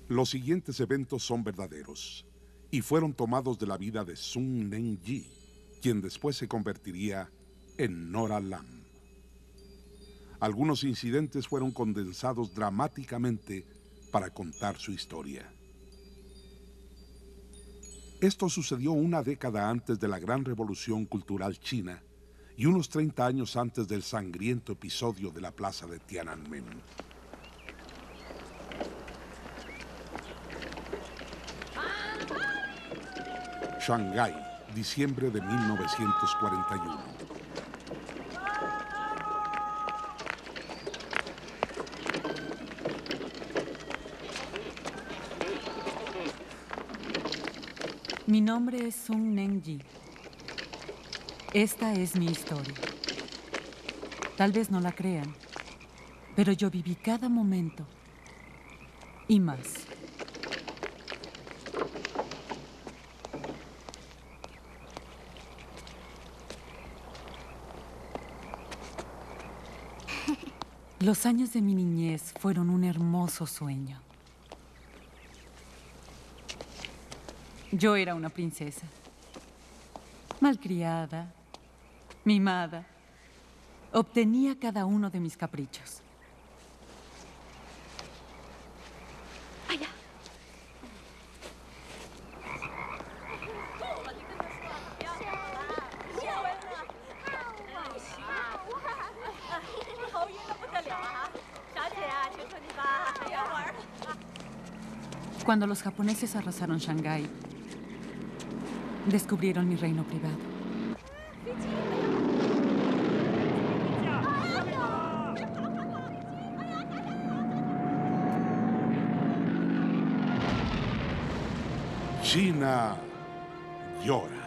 Los siguientes eventos son verdaderos y fueron tomados de la vida de Sun Nen-ji, quien después se convertiría en Nora Lam. Algunos incidentes fueron condensados dramáticamente para contar su historia. Esto sucedió una década antes de la Gran Revolución Cultural China y unos 30 años antes del sangriento episodio de la plaza de Tiananmen. Shanghái, diciembre de 1941. Mi nombre es Sun Nen-ji. Esta es mi historia. Tal vez no la crean, pero yo viví cada momento y más. Los años de mi niñez fueron un hermoso sueño. Yo era una princesa, malcriada, mimada. Obtenía cada uno de mis caprichos. Allá. Cuando los japoneses arrasaron Shanghái, descubrieron mi reino privado. China llora.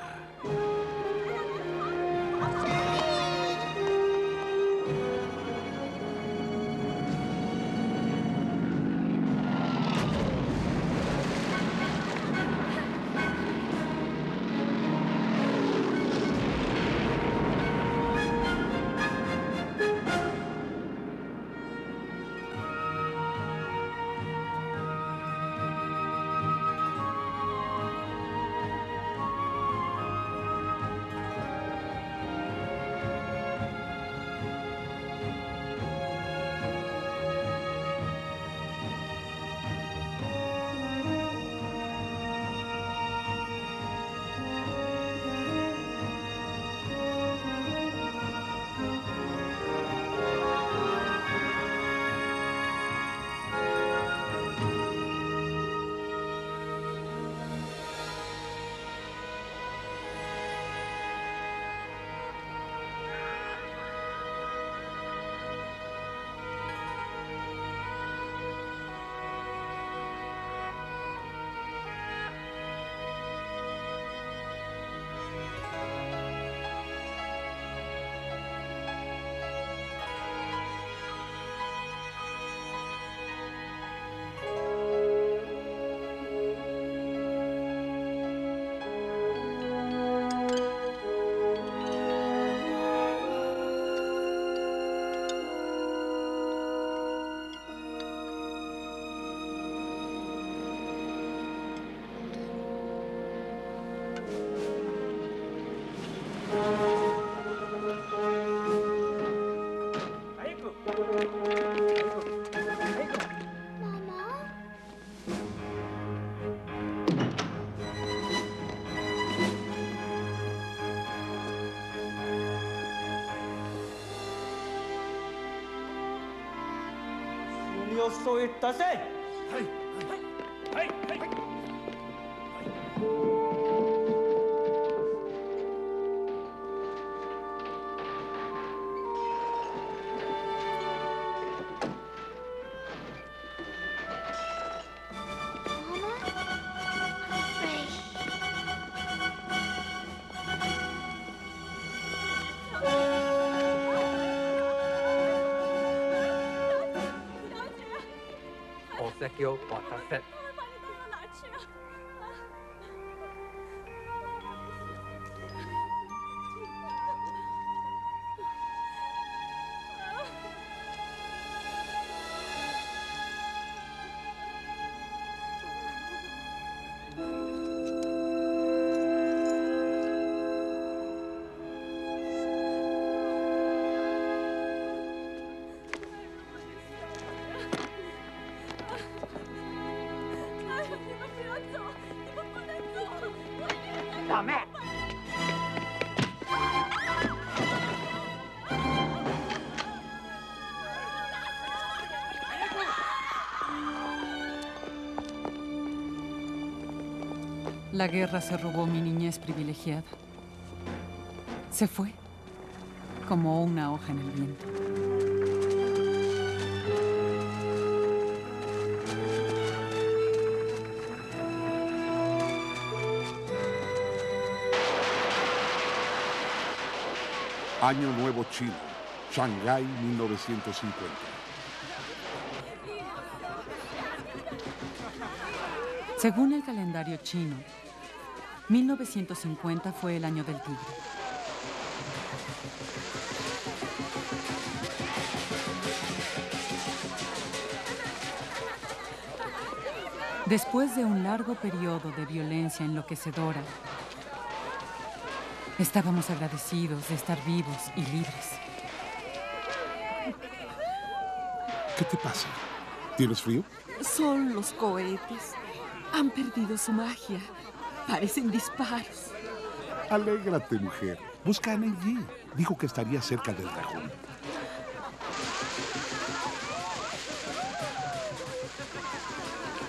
La guerra se robó mi niñez privilegiada. Se fue, como una hoja en el viento. Año Nuevo Chino, Shanghái, 1950. Según el calendario chino, 1950 fue el año del tigre. Después de un largo periodo de violencia enloquecedora, estábamos agradecidos de estar vivos y libres. ¿Qué te pasa? ¿Tienes frío? Son los cohetes. Han perdido su magia. Parecen disparos. Alégrate, mujer. Busca a Neng Yi. Dijo que estaría cerca del dragón.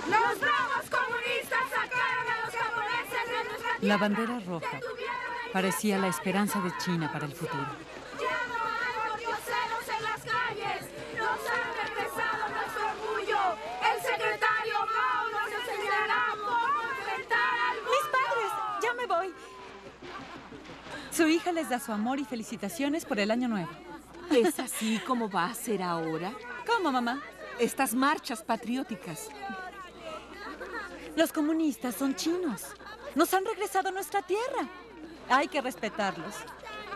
¡Los bravos comunistas sacaron a los japoneses de nuestra tierra! La bandera roja parecía la esperanza de China para el futuro. ¡Ya no hay pordioseros en las calles! ¡Nos han regresado nuestro orgullo! ¡El secretario Mao nos enseñará cómo enfrentar al mundo! ¡Mis padres! ¡Ya me voy! Su hija les da su amor y felicitaciones por el año nuevo. ¿Es así como va a ser ahora? ¿Cómo, mamá? Estas marchas patrióticas. Los comunistas son chinos. Nos han regresado a nuestra tierra. Hay que respetarlos.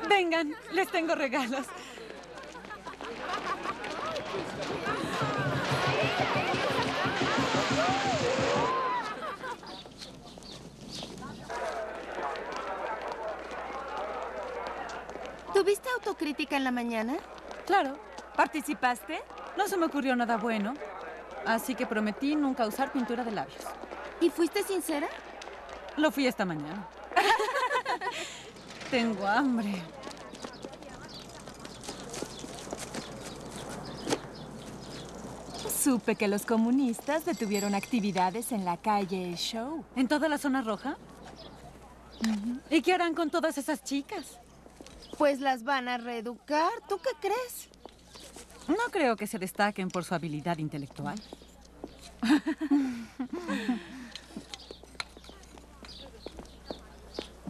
Vengan, les tengo regalos. ¿Tuviste autocrítica en la mañana? Claro. ¿Participaste? No se me ocurrió nada bueno. Así que prometí nunca usar pintura de labios. ¿Y fuiste sincera? Lo fui esta mañana. Tengo hambre. Supe que los comunistas detuvieron actividades en la calle Show. ¿En toda la zona roja? ¿Y qué harán con todas esas chicas? Pues las van a reeducar. ¿Tú qué crees? No creo que se destaquen por su habilidad intelectual.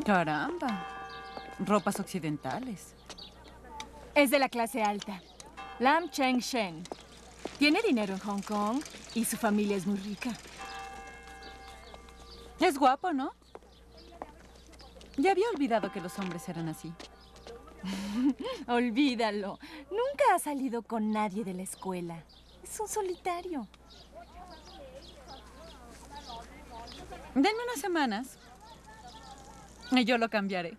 Caramba. Ropas occidentales. Es de la clase alta. Lam Cheng Sheng. Tiene dinero en Hong Kong y su familia es muy rica. Es guapo, ¿no? Ya había olvidado que los hombres eran así. Olvídalo. Nunca ha salido con nadie de la escuela. Es un solitario. Denme unas semanas y yo lo cambiaré.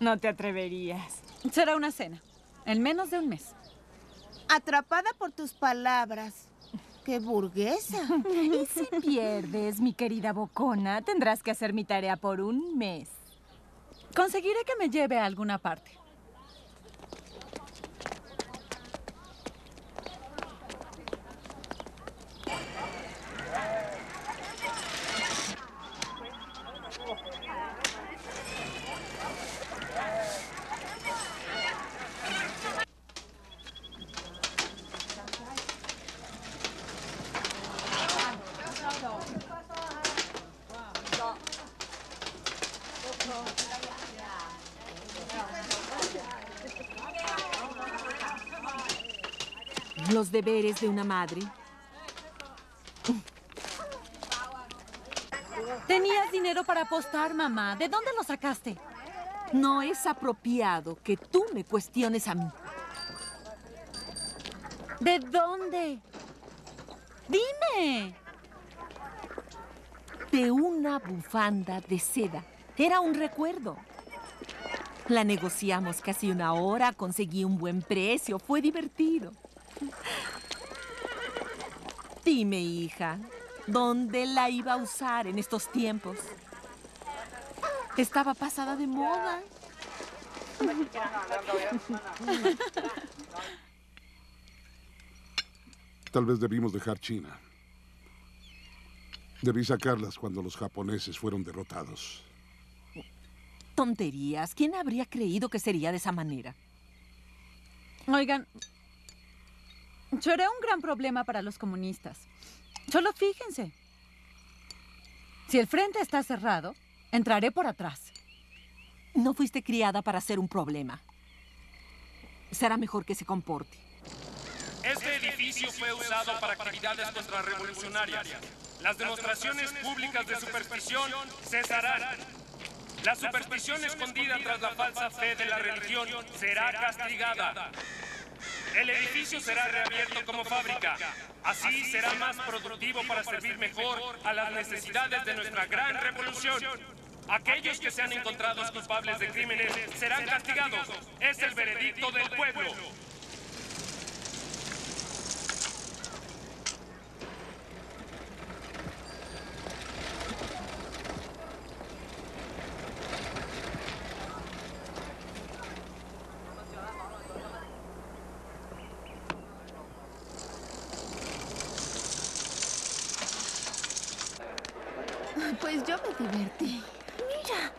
No te atreverías. Será una cena, en menos de un mes. Atrapada por tus palabras. ¡Qué burguesa! Y si pierdes, mi querida bocona, tendrás que hacer mi tarea por un mes. Conseguiré que me lleve a alguna parte. Los deberes de una madre. Tenías dinero para apostar, mamá. ¿De dónde lo sacaste? No es apropiado que tú me cuestiones a mí. ¿De dónde? ¡Dime! De una bufanda de seda. Era un recuerdo. La negociamos casi una hora, conseguí un buen precio, fue divertido. Dime, hija, ¿dónde la iba a usar en estos tiempos? Estaba pasada de moda. Tal vez debimos dejar China. Debí sacarlas cuando los japoneses fueron derrotados. Tonterías. ¿Quién habría creído que sería de esa manera? Oigan, será un gran problema para los comunistas. Solo fíjense. Si el frente está cerrado, entraré por atrás. No fuiste criada para ser un problema. Será mejor que se comporte. Este edificio fue usado para actividades contrarrevolucionarias. Las demostraciones públicas de superstición cesarán. La superstición escondida tras la falsa fe de la religión será castigada. El edificio será reabierto como fábrica. Así será más productivo para servir mejor a las necesidades de nuestra gran revolución. Aquellos que sean encontrados culpables de crímenes serán castigados. Es el veredicto del pueblo. Pues yo me divertí. Mira.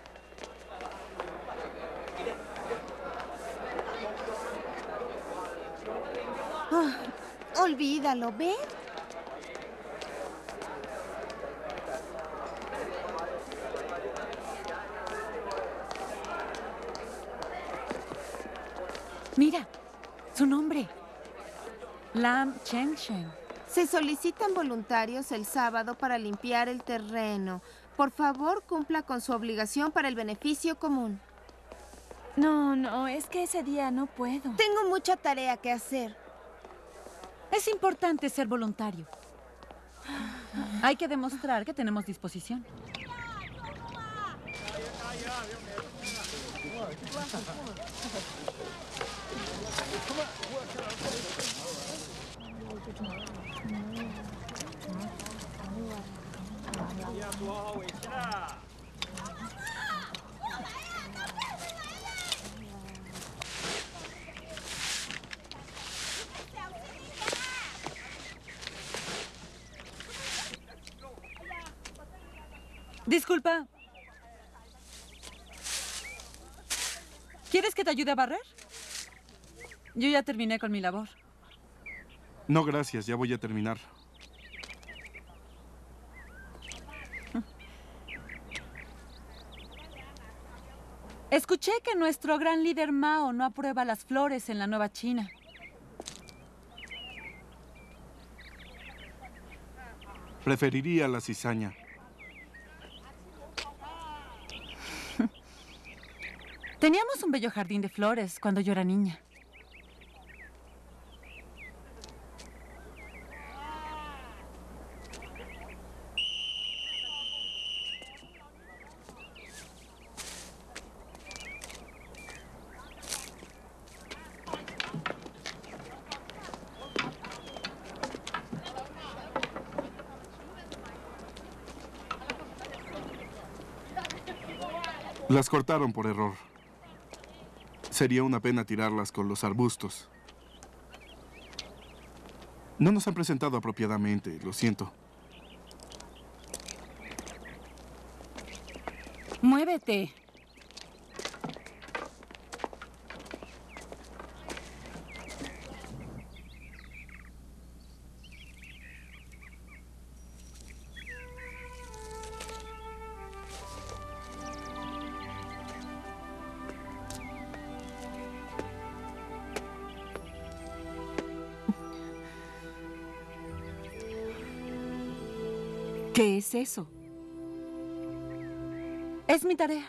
Olvídalo, ¿ves? Mira, su nombre. Lam Cheng-Sheng. Se solicitan voluntarios el sábado para limpiar el terreno. Por favor, cumpla con su obligación para el beneficio común. No, es que ese día no puedo. Tengo mucha tarea que hacer. Es importante ser voluntario. Hay que demostrar que tenemos disposición. Disculpa. ¿Quieres que te ayude a barrer? Yo ya terminé con mi labor. No, gracias. Ya voy a terminar. Escuché que nuestro gran líder Mao no aprueba las flores en la Nueva China. Preferiría la cizaña. Teníamos un bello jardín de flores cuando yo era niña. Las cortaron por error. Sería una pena tirarlas con los arbustos. No nos han presentado apropiadamente, lo siento. Muévete. ¿Qué es eso? Es mi tarea.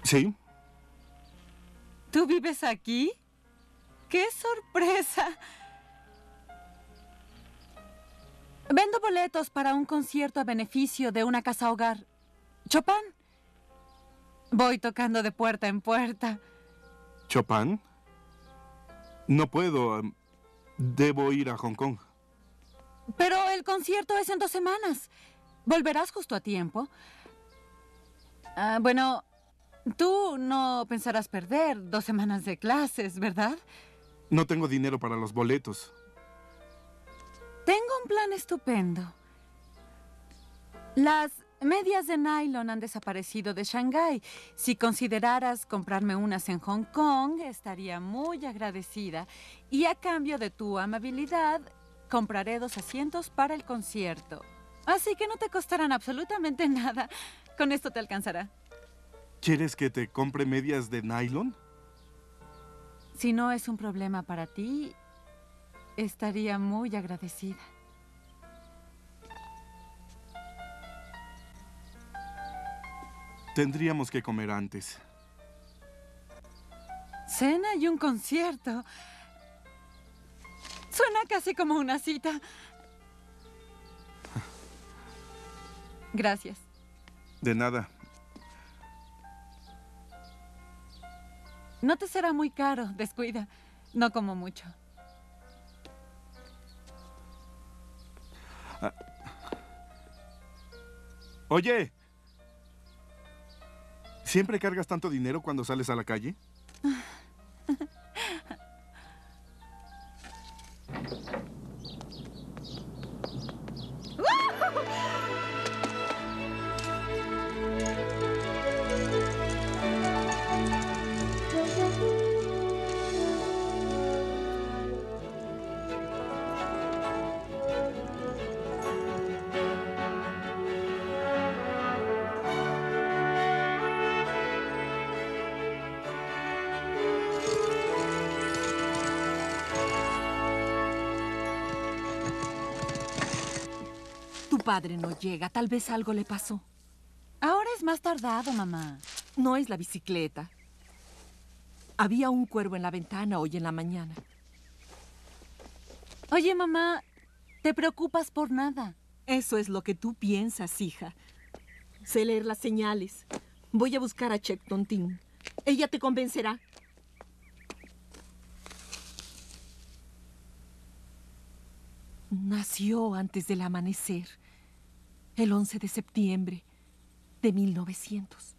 ¿Sí? ¿Tú vives aquí? ¡Qué sorpresa! Vendo boletos para un concierto a beneficio de una casa hogar. Chopin. Voy tocando de puerta en puerta. ¿Chopin? No puedo. Debo ir a Hong Kong. Pero el concierto es en 2 semanas. Volverás justo a tiempo. Bueno, tú no pensarás perder 2 semanas de clases, ¿verdad? No tengo dinero para los boletos. Tengo un plan estupendo. Las medias de nylon han desaparecido de Shanghái. Si consideraras comprarme unas en Hong Kong, estaría muy agradecida. Y a cambio de tu amabilidad, compraré 2 asientos para el concierto. Así que no te costarán absolutamente nada. Con esto te alcanzará. ¿Quieres que te compre medias de nylon? Si no es un problema para ti, estaría muy agradecida. Tendríamos que comer antes. Cena y un concierto. Suena casi como una cita. Gracias. De nada. No te será muy caro, descuida. No como mucho. Oye, ¿siempre cargas tanto dinero cuando sales a la calle? Tu padre no llega. Tal vez algo le pasó. Ahora es más tardado, mamá. No es la bicicleta. Había un cuervo en la ventana hoy en la mañana. Oye, mamá, te preocupas por nada. Eso es lo que tú piensas, hija. Sé leer las señales. Voy a buscar a Chek Tontin. Ella te convencerá. Nació antes del amanecer, el 11 de septiembre de 1900.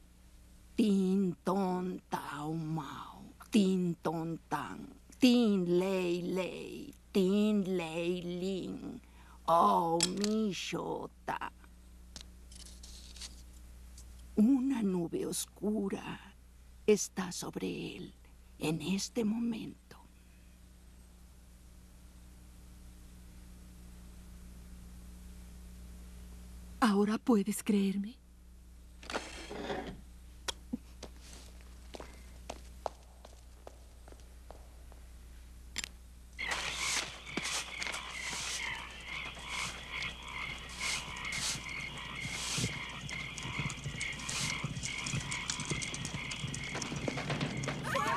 Tin ton tao mao, tin ton tan, tin lei lei, tin lei lin, oh mi shota. Una nube oscura está sobre él en este momento. ¿Ahora puedes creerme?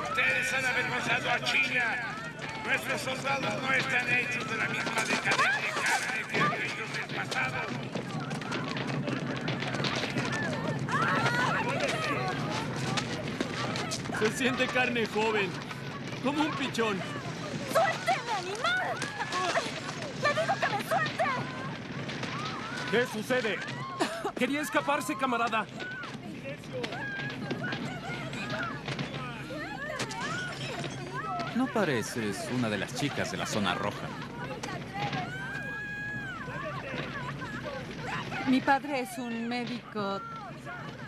Ustedes han avergonzado a China. Nuestros soldados no están hechos de la misma decadente carne que aquellos del pasado. Se siente carne joven, como un pichón. ¡Suélteme, animal! ¡Le digo que me suelte! ¿Qué sucede? Quería escaparse, camarada. No pareces una de las chicas de la zona roja. Mi padre es un médico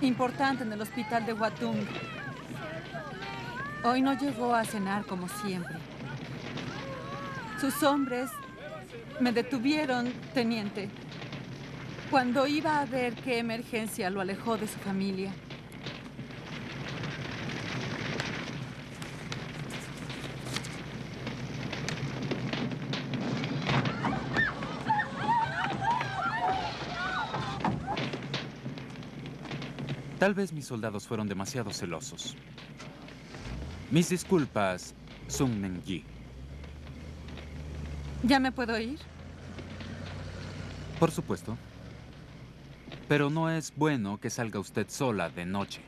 importante en el hospital de Huatung. Hoy no llegó a cenar como siempre. Sus hombres me detuvieron, teniente, cuando iba a ver qué emergencia lo alejó de su familia. Tal vez mis soldados fueron demasiado celosos. Mis disculpas, Sun Neng-yi. ¿Ya me puedo ir? Por supuesto. Pero no es bueno que salga usted sola de noche.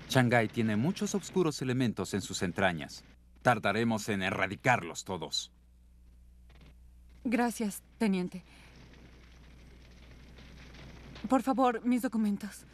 Shanghái tiene muchos oscuros elementos en sus entrañas. Tardaremos en erradicarlos todos. Gracias, teniente. Por favor, mis documentos.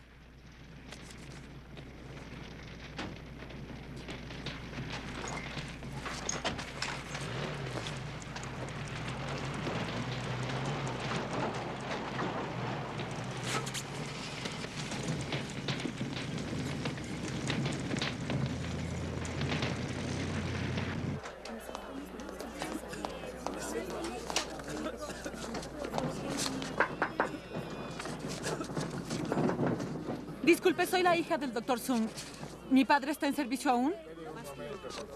Disculpe, soy la hija del Dr. Sung. ¿Mi padre está en servicio aún?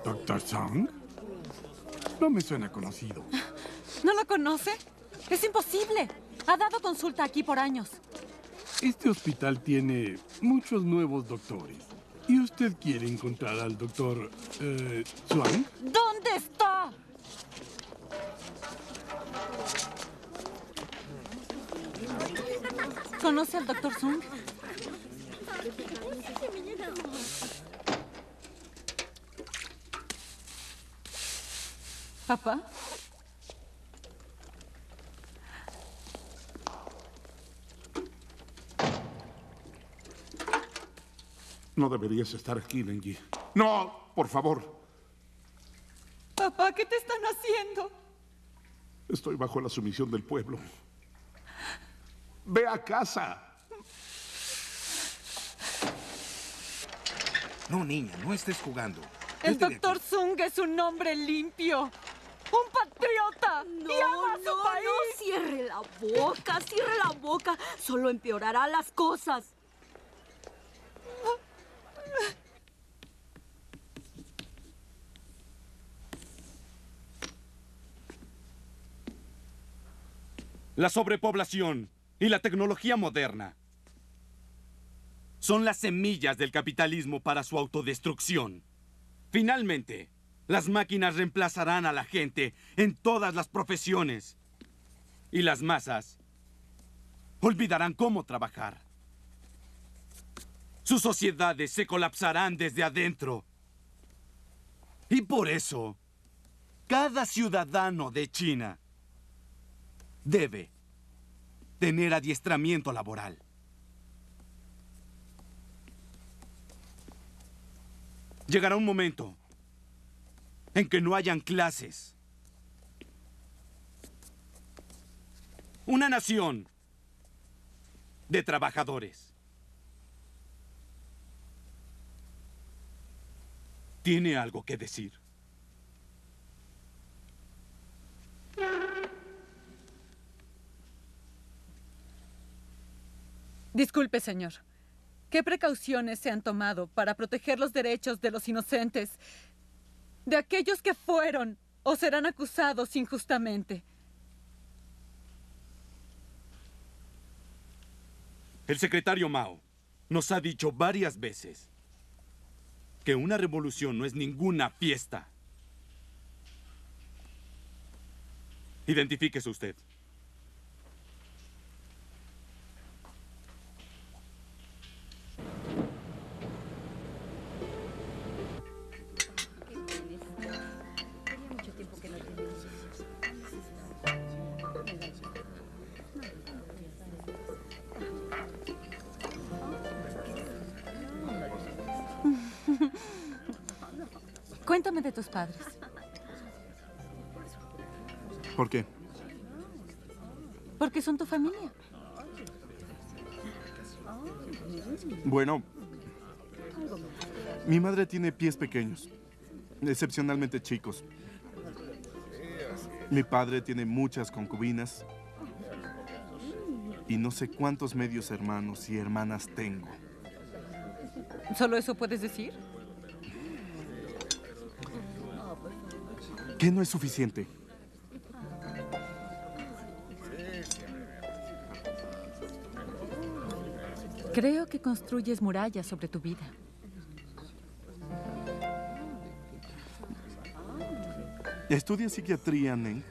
¿Dr. Sung? No me suena conocido. ¿No lo conoce? Es imposible. Ha dado consulta aquí por años. Este hospital tiene muchos nuevos doctores. ¿Y usted quiere encontrar al doctor Sung? ¿Dónde está? ¿Conoce al Dr. Sung? ¿Papá? No deberías estar aquí, Neng-yi. ¡No! ¡Por favor! Papá, ¿qué te están haciendo? Estoy bajo la sumisión del pueblo. ¡Ve a casa! No, niña, no estés jugando. El Dr. Sung es un hombre limpio. ¡Un patriota! ¡Y ama a su país! No, cierre la boca. Solo empeorará las cosas. La sobrepoblación y la tecnología moderna son las semillas del capitalismo para su autodestrucción. Finalmente, las máquinas reemplazarán a la gente en todas las profesiones. Y las masas olvidarán cómo trabajar. Sus sociedades se colapsarán desde adentro. Y por eso, cada ciudadano de China debe tener adiestramiento laboral. Llegará un momento en que no hayan clases. Una nación de trabajadores. ¿Tiene algo que decir? Disculpe, señor. ¿Qué precauciones se han tomado para proteger los derechos de los inocentes, de aquellos que fueron o serán acusados injustamente? El secretario Mao nos ha dicho varias veces que una revolución no es ninguna fiesta. Identifíquese usted. Cuéntame de tus padres. ¿Por qué? Porque son tu familia. Bueno, mi madre tiene pies pequeños, excepcionalmente chicos. Mi padre tiene muchas concubinas y no sé cuántos medios hermanos y hermanas tengo. ¿Solo eso puedes decir? ¿Qué no es suficiente? Creo que construyes murallas sobre tu vida. ¿Estudias psiquiatría, Neng?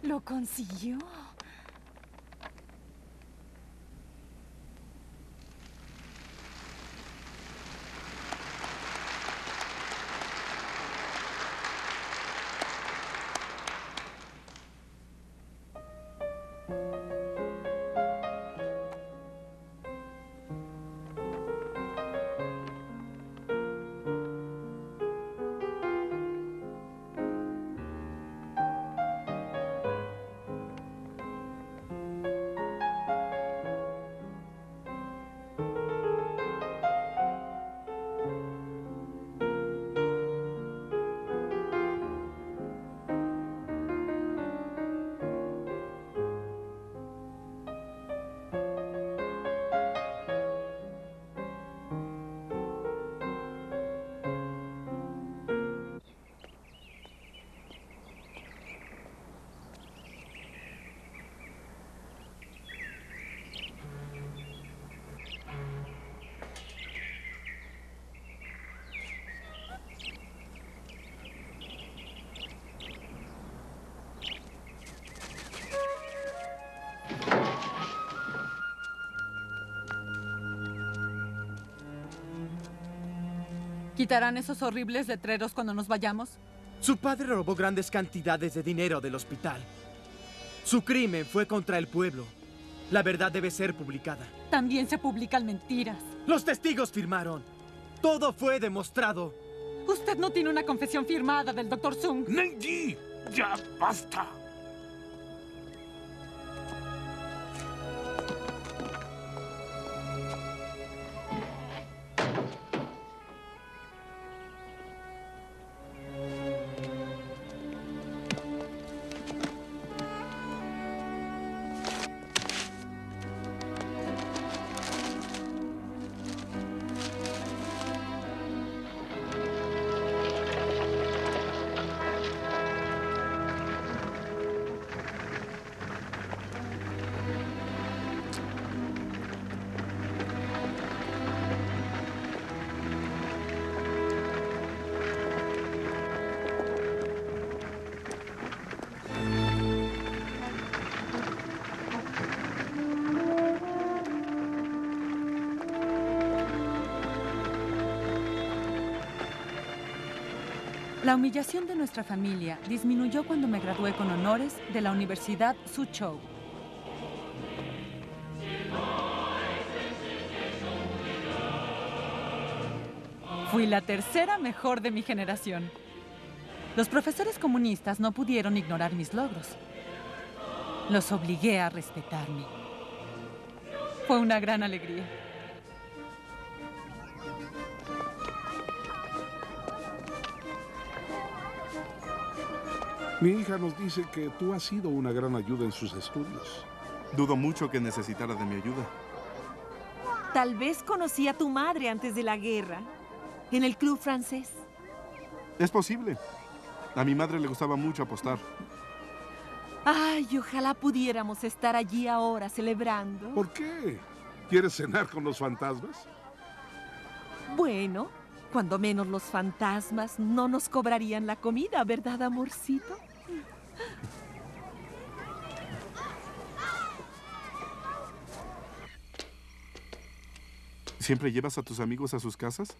Lo consiguió. ¿Quitarán esos horribles letreros cuando nos vayamos? Su padre robó grandes cantidades de dinero del hospital. Su crimen fue contra el pueblo. La verdad debe ser publicada. También se publican mentiras. Los testigos firmaron. Todo fue demostrado. Usted no tiene una confesión firmada del Dr. Sung. Neng Yi, ya basta. La humillación de nuestra familia disminuyó cuando me gradué con honores de la Universidad Suzhou. Fui la tercera mejor de mi generación. Los profesores comunistas no pudieron ignorar mis logros. Los obligué a respetarme. Fue una gran alegría. Mi hija nos dice que tú has sido una gran ayuda en sus estudios. Dudo mucho que necesitara de mi ayuda. Tal vez conocí a tu madre antes de la guerra, en el club francés. Es posible. A mi madre le gustaba mucho apostar. Ay, ojalá pudiéramos estar allí ahora celebrando. ¿Por qué? ¿Quieres cenar con los fantasmas? Bueno, cuando menos los fantasmas no nos cobrarían la comida, ¿verdad, amorcito? ¿Siempre llevas a tus amigos a sus casas?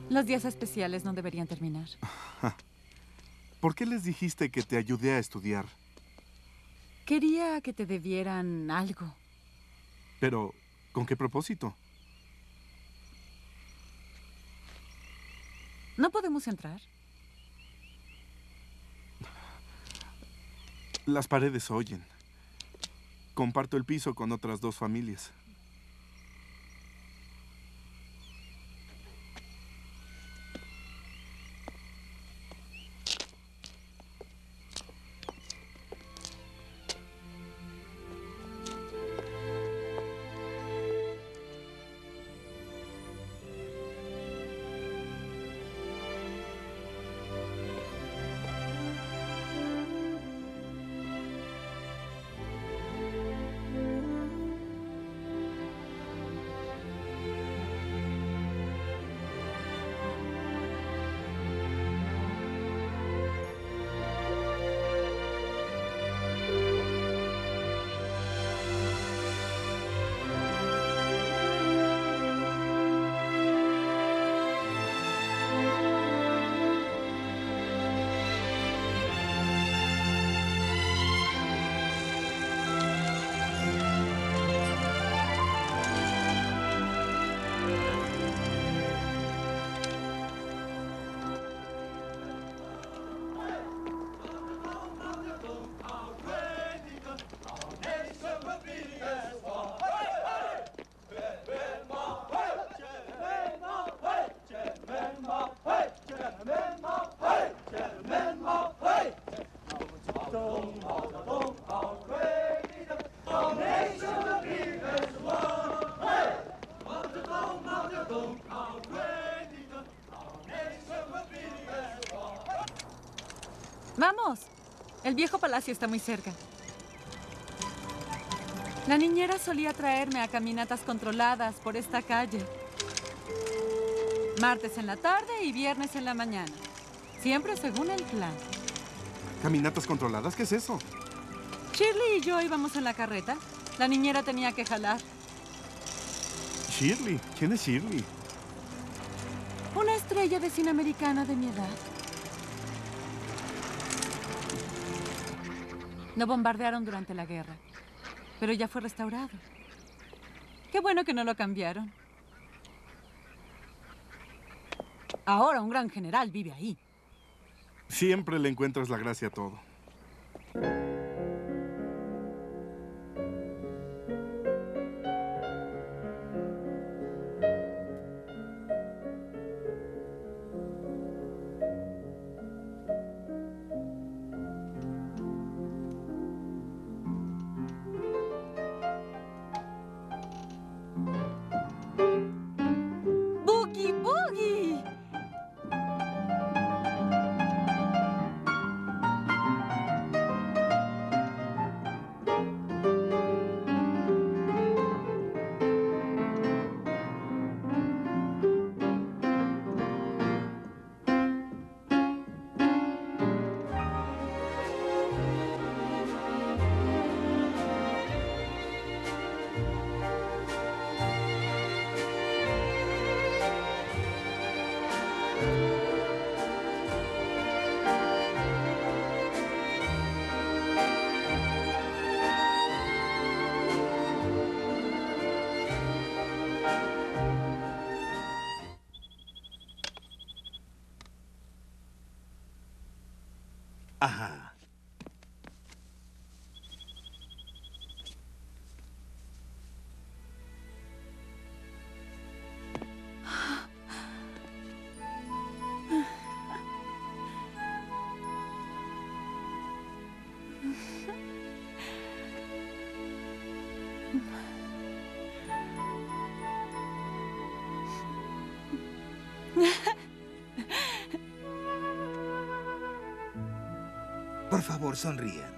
Los días especiales no deberían terminar. ¿Por qué les dijiste que te ayudé a estudiar? Quería que te debieran algo. Pero, ¿con qué propósito? ¿No podemos entrar? Las paredes oyen. Comparto el piso con otras 2 familias. ¡Vamos! El viejo palacio está muy cerca. La niñera solía traerme a caminatas controladas por esta calle. Martes en la tarde y viernes en la mañana. Siempre según el plan. ¿Caminatas controladas? ¿Qué es eso? Shirley y yo íbamos en la carreta. La niñera tenía que jalar. Shirley. ¿Quién es Shirley? Una estrella de cine americano de mi edad. Lo bombardearon durante la guerra, pero ya fue restaurado. Qué bueno que no lo cambiaron. Ahora un gran general vive ahí. Siempre le encuentras la gracia a todo. ¡Boogie, boogie! Ajá. Por favor, sonrían.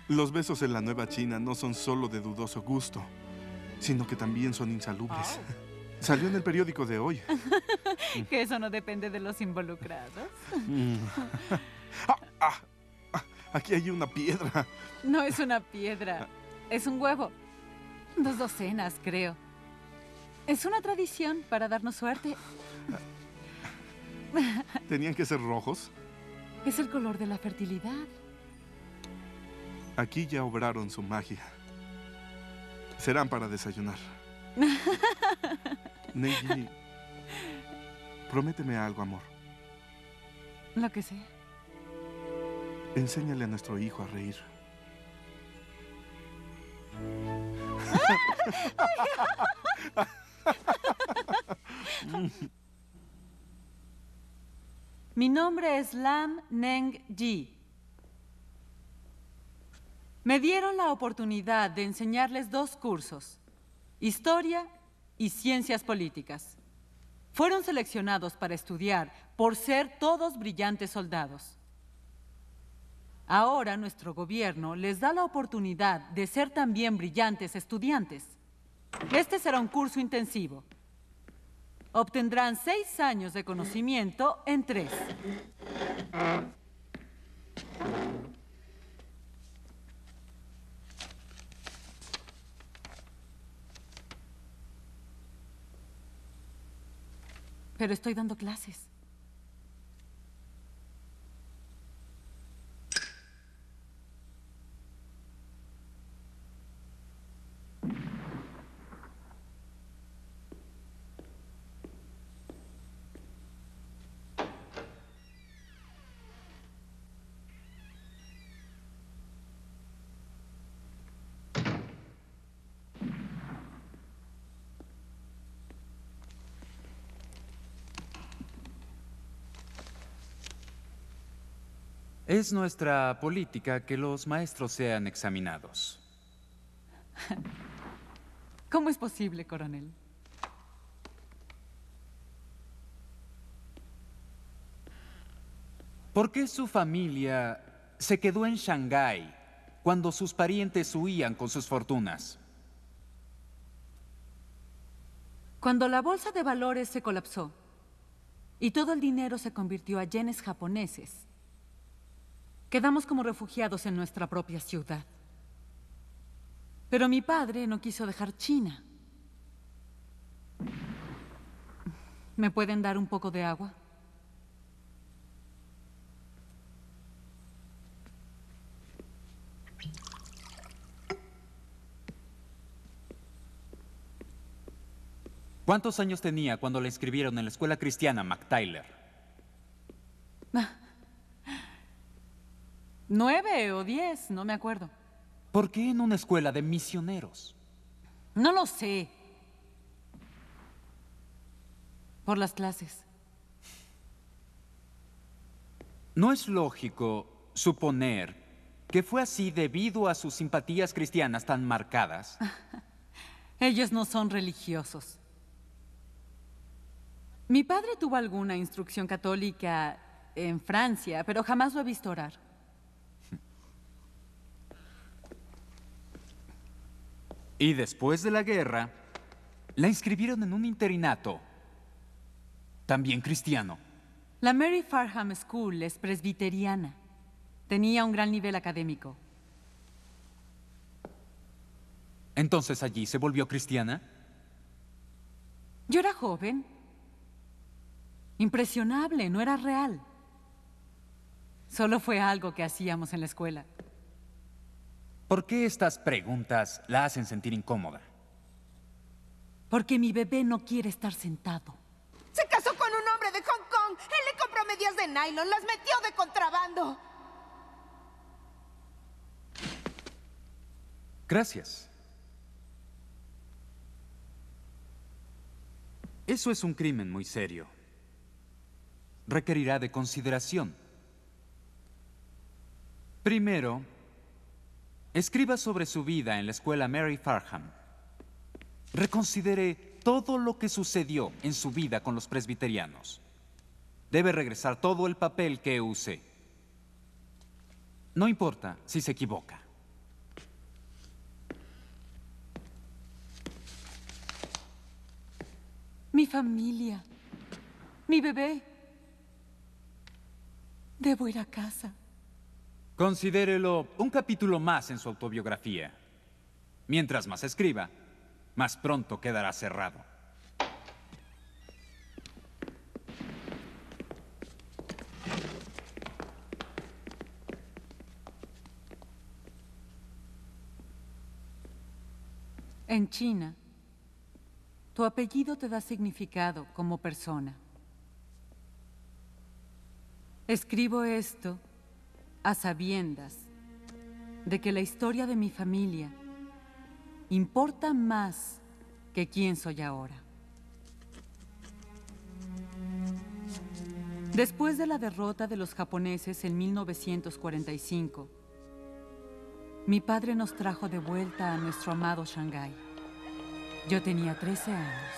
Los besos en la Nueva China no son solo de dudoso gusto. sino que también son insalubres. Salió en el periódico de hoy. Que eso no depende de los involucrados. Aquí hay una piedra. No es una piedra, es un huevo. 2 docenas, creo. Es una tradición para darnos suerte. ¿Tenían que ser rojos? Es el color de la fertilidad. Aquí ya obraron su magia. Serán para desayunar. Neji, prométeme algo, amor. Lo que sea. Enséñale a nuestro hijo a reír. Mi nombre es Lam Neng Ji. Me dieron la oportunidad de enseñarles 2 cursos, Historia y Ciencias Políticas. Fueron seleccionados para estudiar por ser todos brillantes soldados. Ahora nuestro gobierno les da la oportunidad de ser también brillantes estudiantes. Este será un curso intensivo. Obtendrán 6 años de conocimiento en 3. Pero estoy dando clases. Es nuestra política que los maestros sean examinados. ¿Cómo es posible, coronel? ¿Por qué su familia se quedó en Shanghái cuando sus parientes huían con sus fortunas? Cuando la bolsa de valores se colapsó y todo el dinero se convirtió a yenes japoneses, quedamos como refugiados en nuestra propia ciudad. Pero mi padre no quiso dejar China. ¿Me pueden dar un poco de agua? ¿Cuántos años tenía cuando la inscribieron en la escuela cristiana McTyler? 9 o 10, no me acuerdo. ¿Por qué en una escuela de misioneros? No lo sé. Por las clases. ¿No es lógico suponer que fue así debido a sus simpatías cristianas tan marcadas? Ellos no son religiosos. Mi padre tuvo alguna instrucción católica en Francia, pero jamás lo he visto orar. Y después de la guerra, la inscribieron en un internato, también cristiano. La Mary Farham School es presbiteriana. Tenía un gran nivel académico. ¿Entonces allí se volvió cristiana? Yo era joven. Impresionable, no era real. Solo fue algo que hacíamos en la escuela. ¿Por qué estas preguntas la hacen sentir incómoda? Porque mi bebé no quiere estar sentado. Se casó con un hombre de Hong Kong. Él le compró medias de nylon, las metió de contrabando. Gracias. Eso es un crimen muy serio. Requerirá de consideración. Primero, escriba sobre su vida en la escuela Mary Farham. Reconsidere todo lo que sucedió en su vida con los presbiterianos. Debe regresar todo el papel que use. No importa si se equivoca. familia. Mi bebé. Debo ir a casa. Considérelo un capítulo más en su autobiografía. Mientras más escriba, más pronto quedará cerrado. En China, tu apellido te da significado como persona. Escribo esto a sabiendas de que la historia de mi familia importa más que quién soy ahora. Después de la derrota de los japoneses en 1945, mi padre nos trajo de vuelta a nuestro amado Shanghái. Yo tenía 13 años.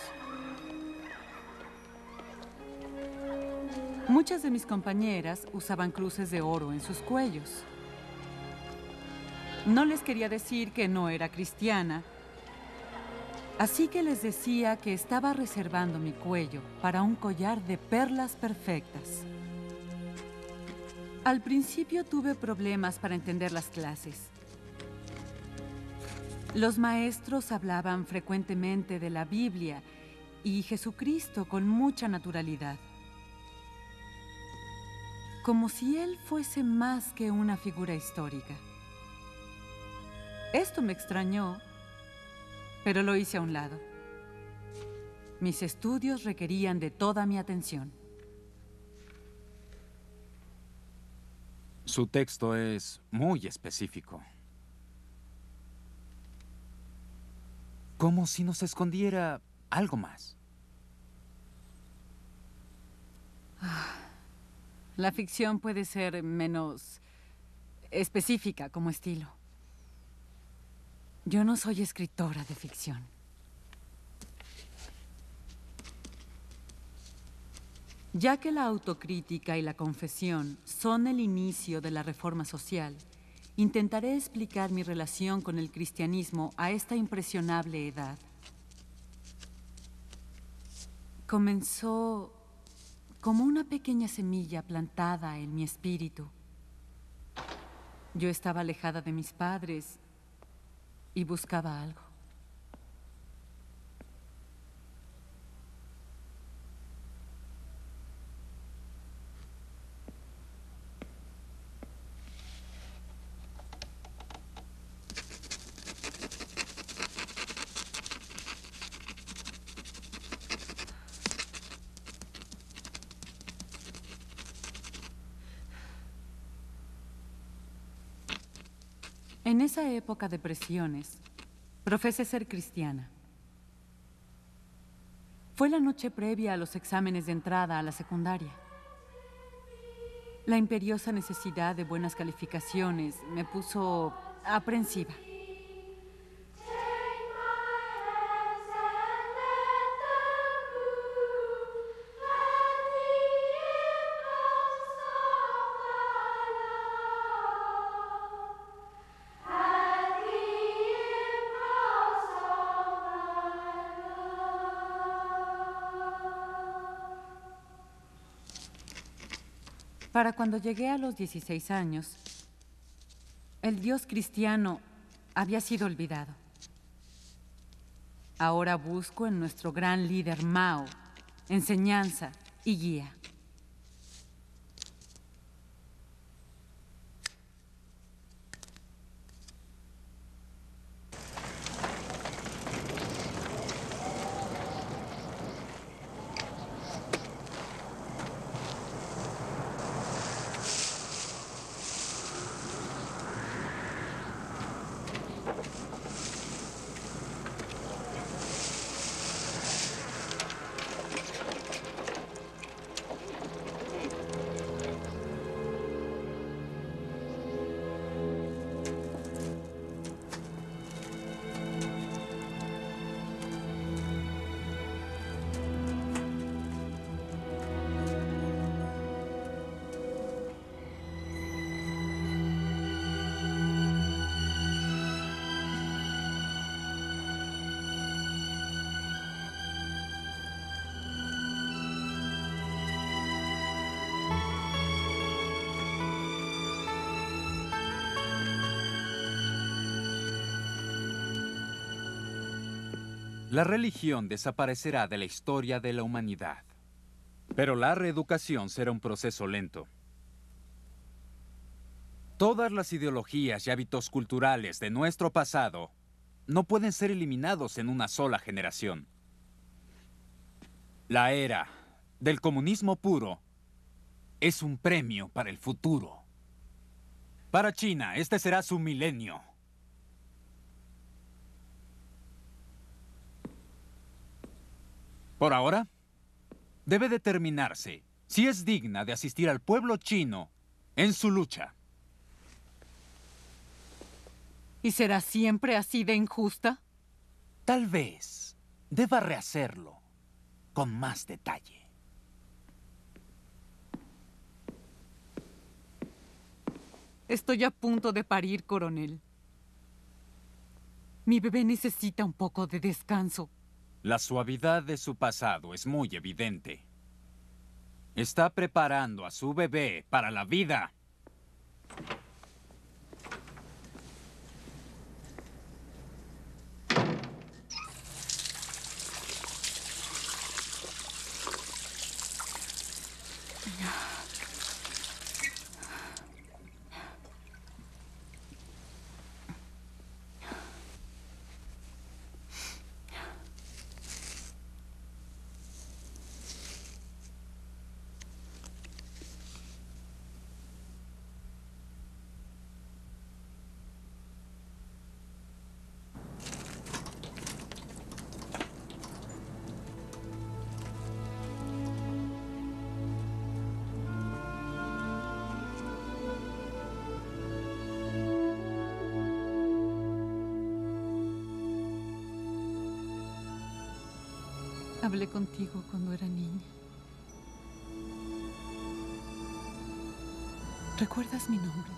Muchas de mis compañeras usaban cruces de oro en sus cuellos. No les quería decir que no era cristiana, así que les decía que estaba reservando mi cuello para un collar de perlas perfectas. Al principio tuve problemas para entender las clases. Los maestros hablaban frecuentemente de la Biblia y Jesucristo con mucha naturalidad, como si él fuese más que una figura histórica. Esto me extrañó, pero lo hice a un lado. Mis estudios requerían de toda mi atención. Su texto es muy específico. Como si nos escondiera algo más. La ficción puede ser menos específica como estilo. Yo no soy escritora de ficción. Ya que la autocrítica y la confesión son el inicio de la reforma social, intentaré explicar mi relación con el cristianismo a esta impresionable edad. Comenzó como una pequeña semilla plantada en mi espíritu. Yo estaba alejada de mis padres y buscaba algo. En esa época de presiones, profesé ser cristiana. Fue la noche previa a los exámenes de entrada a la secundaria. La imperiosa necesidad de buenas calificaciones me puso aprensiva. Para cuando llegué a los 16 años, el Dios cristiano había sido olvidado. Ahora busco en nuestro gran líder Mao enseñanza y guía. La religión desaparecerá de la historia de la humanidad. Pero la reeducación será un proceso lento. Todas las ideologías y hábitos culturales de nuestro pasado no pueden ser eliminados en una sola generación. La era del comunismo puro es un premio para el futuro. Para China, este será su milenio. Por ahora, debe determinarse si es digna de asistir al pueblo chino en su lucha. ¿Y será siempre así de injusta? Tal vez deba rehacerlo con más detalle. Estoy a punto de parir, coronel. Mi bebé necesita un poco de descanso. La suavidad de su pasado es muy evidente. Está preparando a su bebé para la vida. Hablé contigo cuando era niña. ¿Recuerdas mi nombre?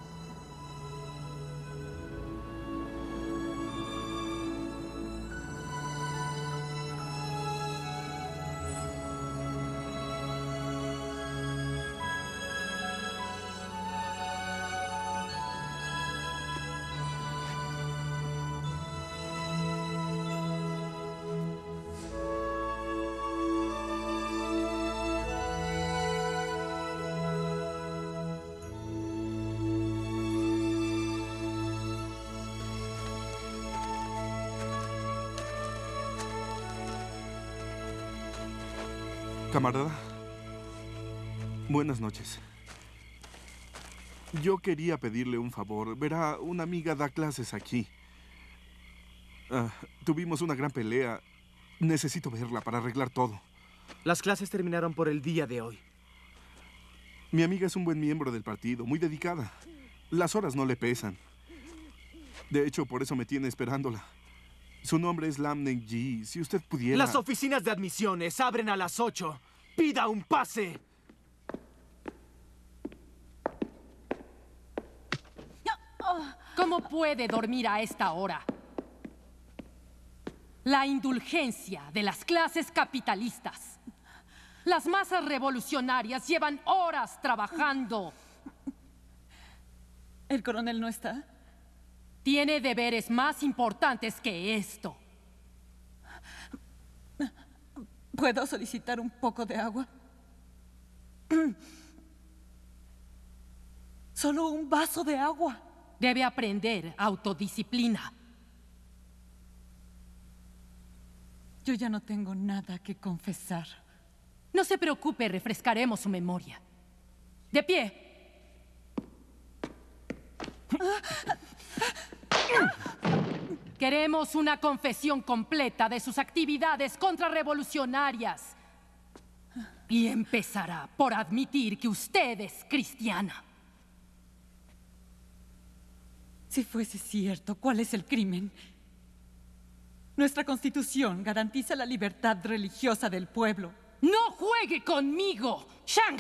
Camarada, buenas noches. Yo quería pedirle un favor. Verá, una amiga da clases aquí. Tuvimos una gran pelea. Necesito verla para arreglar todo. Las clases terminaron por el día de hoy. Mi amiga es un buen miembro del partido, muy dedicada. Las horas no le pesan. De hecho, por eso me tiene esperándola. Su nombre es Lam Neng-Yi. Si usted pudiera... Las oficinas de admisiones abren a las 8. ¡Pida un pase! ¿Cómo puede dormir a esta hora? La indulgencia de las clases capitalistas. Las masas revolucionarias llevan horas trabajando. ¿El coronel no está? Tiene deberes más importantes que esto. ¿Puedo solicitar un poco de agua? Solo un vaso de agua. Debe aprender autodisciplina. Yo ya no tengo nada que confesar. No se preocupe, refrescaremos su memoria. ¡De pie! Queremos una confesión completa de sus actividades contrarrevolucionarias. Y empezará por admitir que usted es cristiana. Si fuese cierto, ¿cuál es el crimen? Nuestra Constitución garantiza la libertad religiosa del pueblo. ¡No juegue conmigo, Shang!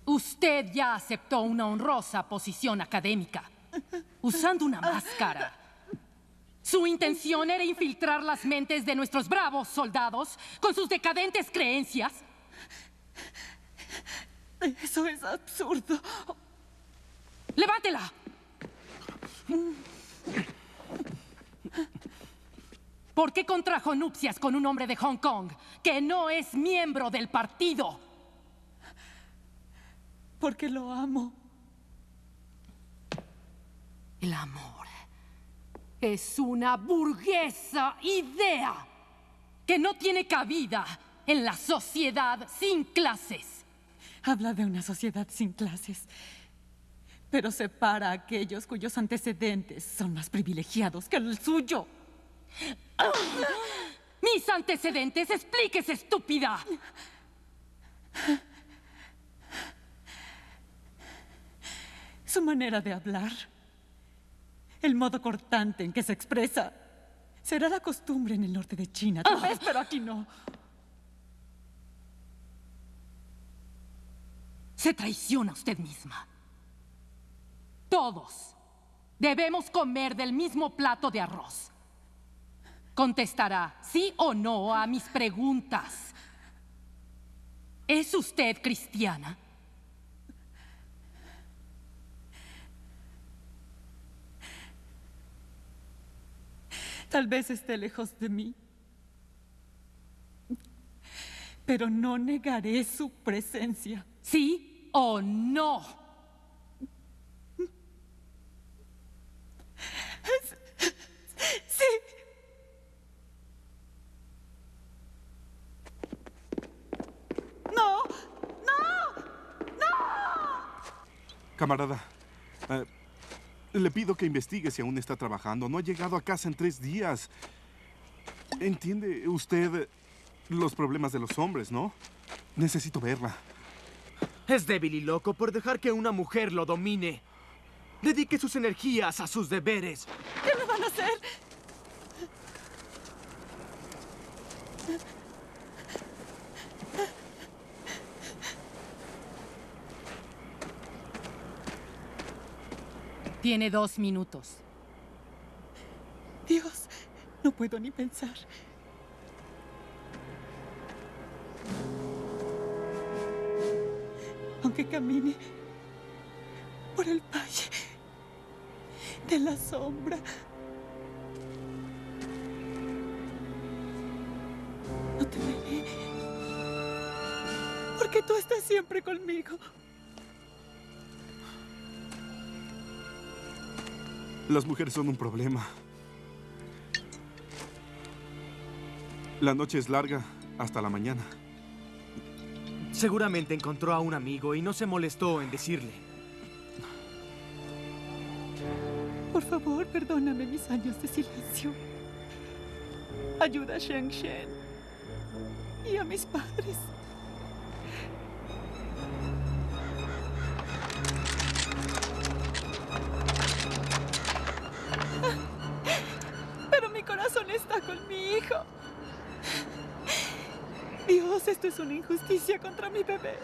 Usted ya aceptó una honrosa posición académica, usando una máscara. Su intención era infiltrar las mentes de nuestros bravos soldados con sus decadentes creencias. Eso es absurdo. ¡Levántela! ¿Por qué contrajo nupcias con un hombre de Hong Kong que no es miembro del partido? Porque lo amo. El amor es una burguesa idea que no tiene cabida en la sociedad sin clases. Habla de una sociedad sin clases, pero separa a aquellos cuyos antecedentes son más privilegiados que el suyo. ¡Mis antecedentes! ¡Explíquese, estúpida! Su manera de hablar, el modo cortante en que se expresa, será la costumbre en el norte de China, tal vez, pero aquí no. Se traiciona usted misma. Todos debemos comer del mismo plato de arroz. Contestará sí o no a mis preguntas. ¿Es usted cristiana? Tal vez esté lejos de mí, pero no negaré su presencia. ¿Sí o no? Sí. ¡No! ¡No! ¡No! Camarada, le pido que investigue si aún está trabajando. No ha llegado a casa en 3 días. ¿Entiende usted los problemas de los hombres, no? Necesito verla. Es débil y loco por dejar que una mujer lo domine. Dedique sus energías a sus deberes. ¿Qué me van a hacer? Tiene 2 minutos. Dios, no puedo ni pensar. Aunque camine por el valle de la sombra, no temeré, porque tú estás siempre conmigo. Las mujeres son un problema. La noche es larga hasta la mañana. Seguramente encontró a un amigo y no se molestó en decirle. Por favor, perdóname mis años de silencio. Ayuda a Sheng Shen y a mis padres. Pero mi corazón está con mi hijo. Dios, esto es una injusticia contra mi bebé.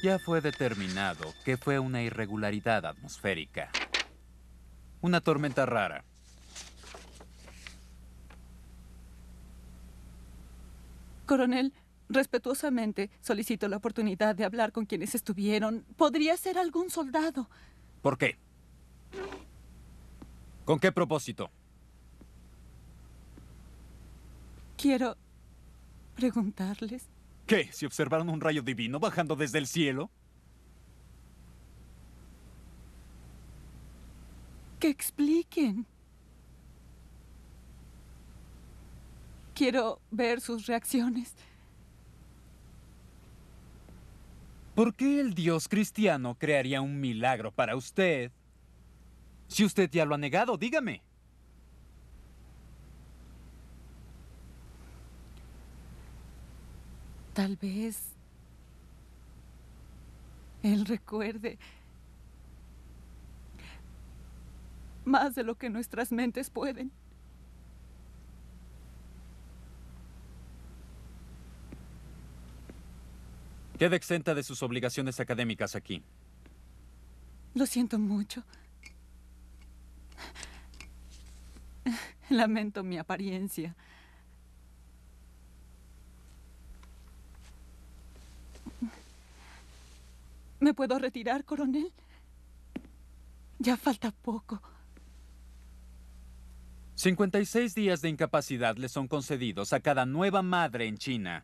Ya fue determinado que fue una irregularidad atmosférica. Una tormenta rara. Coronel, Respetuosamente solicito la oportunidad de hablar con quienes estuvieron. Podría ser algún soldado. ¿Por qué? ¿Con qué propósito? Quiero preguntarles. ¿Qué? ¿Si observaron un rayo divino bajando desde el cielo? Que expliquen. Quiero ver sus reacciones. ¿Por qué el Dios cristiano crearía un milagro para usted? Si usted ya lo ha negado, dígame. Tal vez él recuerde más de lo que nuestras mentes pueden. Queda exenta de sus obligaciones académicas aquí. Lo siento mucho. Lamento mi apariencia. ¿Me puedo retirar, coronel? Ya falta poco. 56 días de incapacidad le son concedidos a cada nueva madre en China.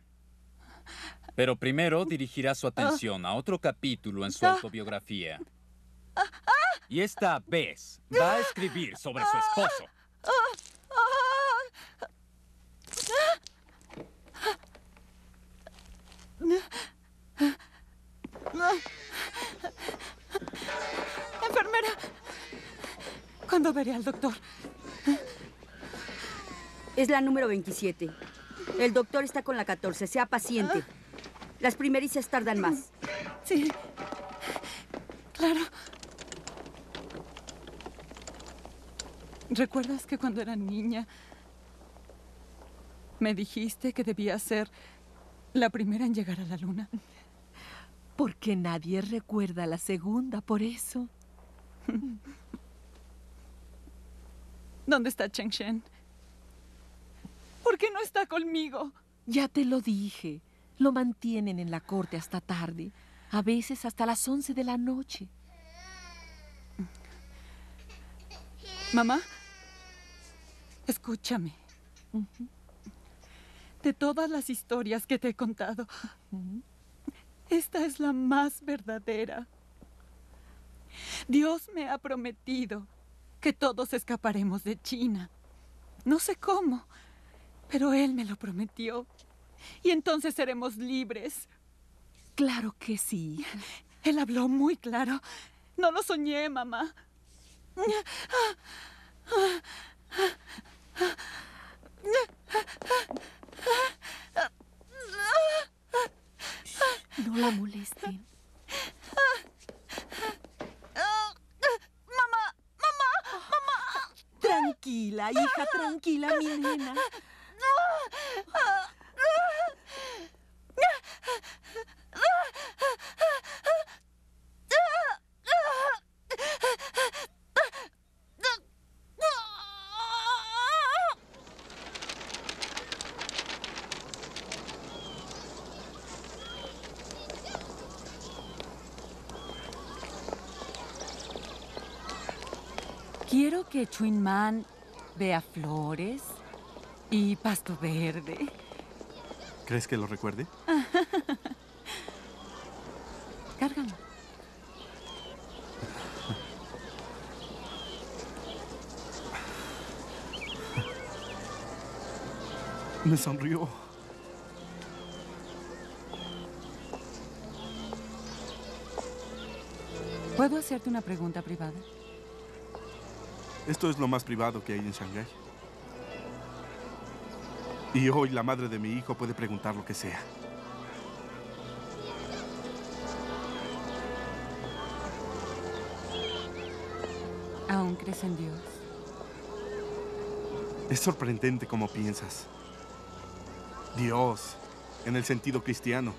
Pero primero dirigirá su atención a otro capítulo en su autobiografía. Y esta vez va a escribir sobre su esposo. Enfermera, ¿cuándo veré al doctor? Es la número 27. El doctor está con la 14. Sea paciente. Las primerizas tardan más. Sí, claro. ¿Recuerdas que cuando era niña me dijiste que debía ser la primera en llegar a la luna? Porque nadie recuerda la segunda, por eso. ¿Dónde está Cheng Shen? ¿Por qué no está conmigo? Ya te lo dije. Lo mantienen en la corte hasta tarde. A veces hasta las 11 de la noche. Mamá, escúchame. De todas las historias que te he contado, esta es la más verdadera. Dios me ha prometido que todos escaparemos de China. No sé cómo, pero Él me lo prometió. Y entonces seremos libres. Claro que sí. Él habló muy claro. No lo soñé, mamá. No la molesten. ¡Mamá! Tranquila, hija, tranquila, mi nena. Quiero que Chun Man vea flores y pasto verde. ¿Crees que lo recuerde? Cárgalo. Me sonrió. ¿Puedo hacerte una pregunta privada? Esto es lo más privado que hay en Shanghái. Y hoy la madre de mi hijo puede preguntar lo que sea. ¿Aún crees en Dios? Es sorprendente cómo piensas. Dios, en el sentido cristiano.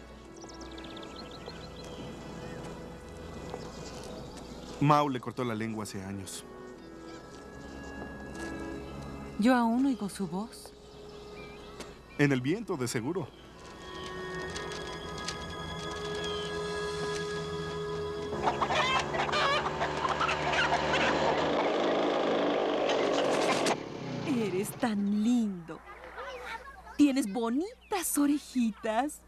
Mao le cortó la lengua hace años. Yo aún oigo su voz. En el viento, de seguro. eres tan lindo. Tienes bonitas orejitas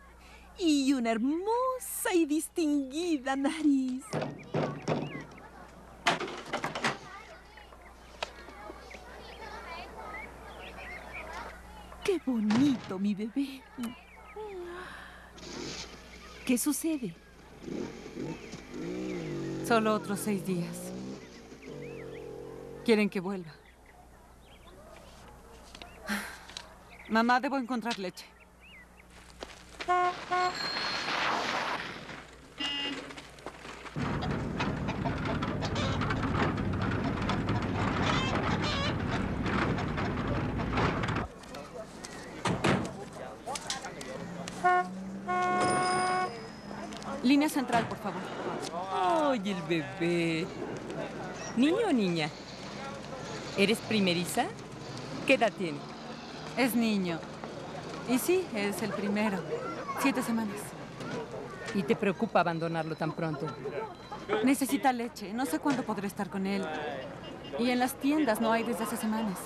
y una hermosa y distinguida nariz. ¡Qué bonito, mi bebé! ¿Qué sucede? Solo otros 6 días. Quieren que vuelva. Mamá, debo encontrar leche. Línea central, por favor. ¡Ay, el bebé! ¿Niño o niña? ¿Eres primeriza? ¿Qué edad tiene? Es niño. Y sí, es el primero. 7 semanas. ¿Y te preocupa abandonarlo tan pronto? Necesita leche. No sé cuándo podré estar con él. Y en las tiendas no hay desde hace semanas.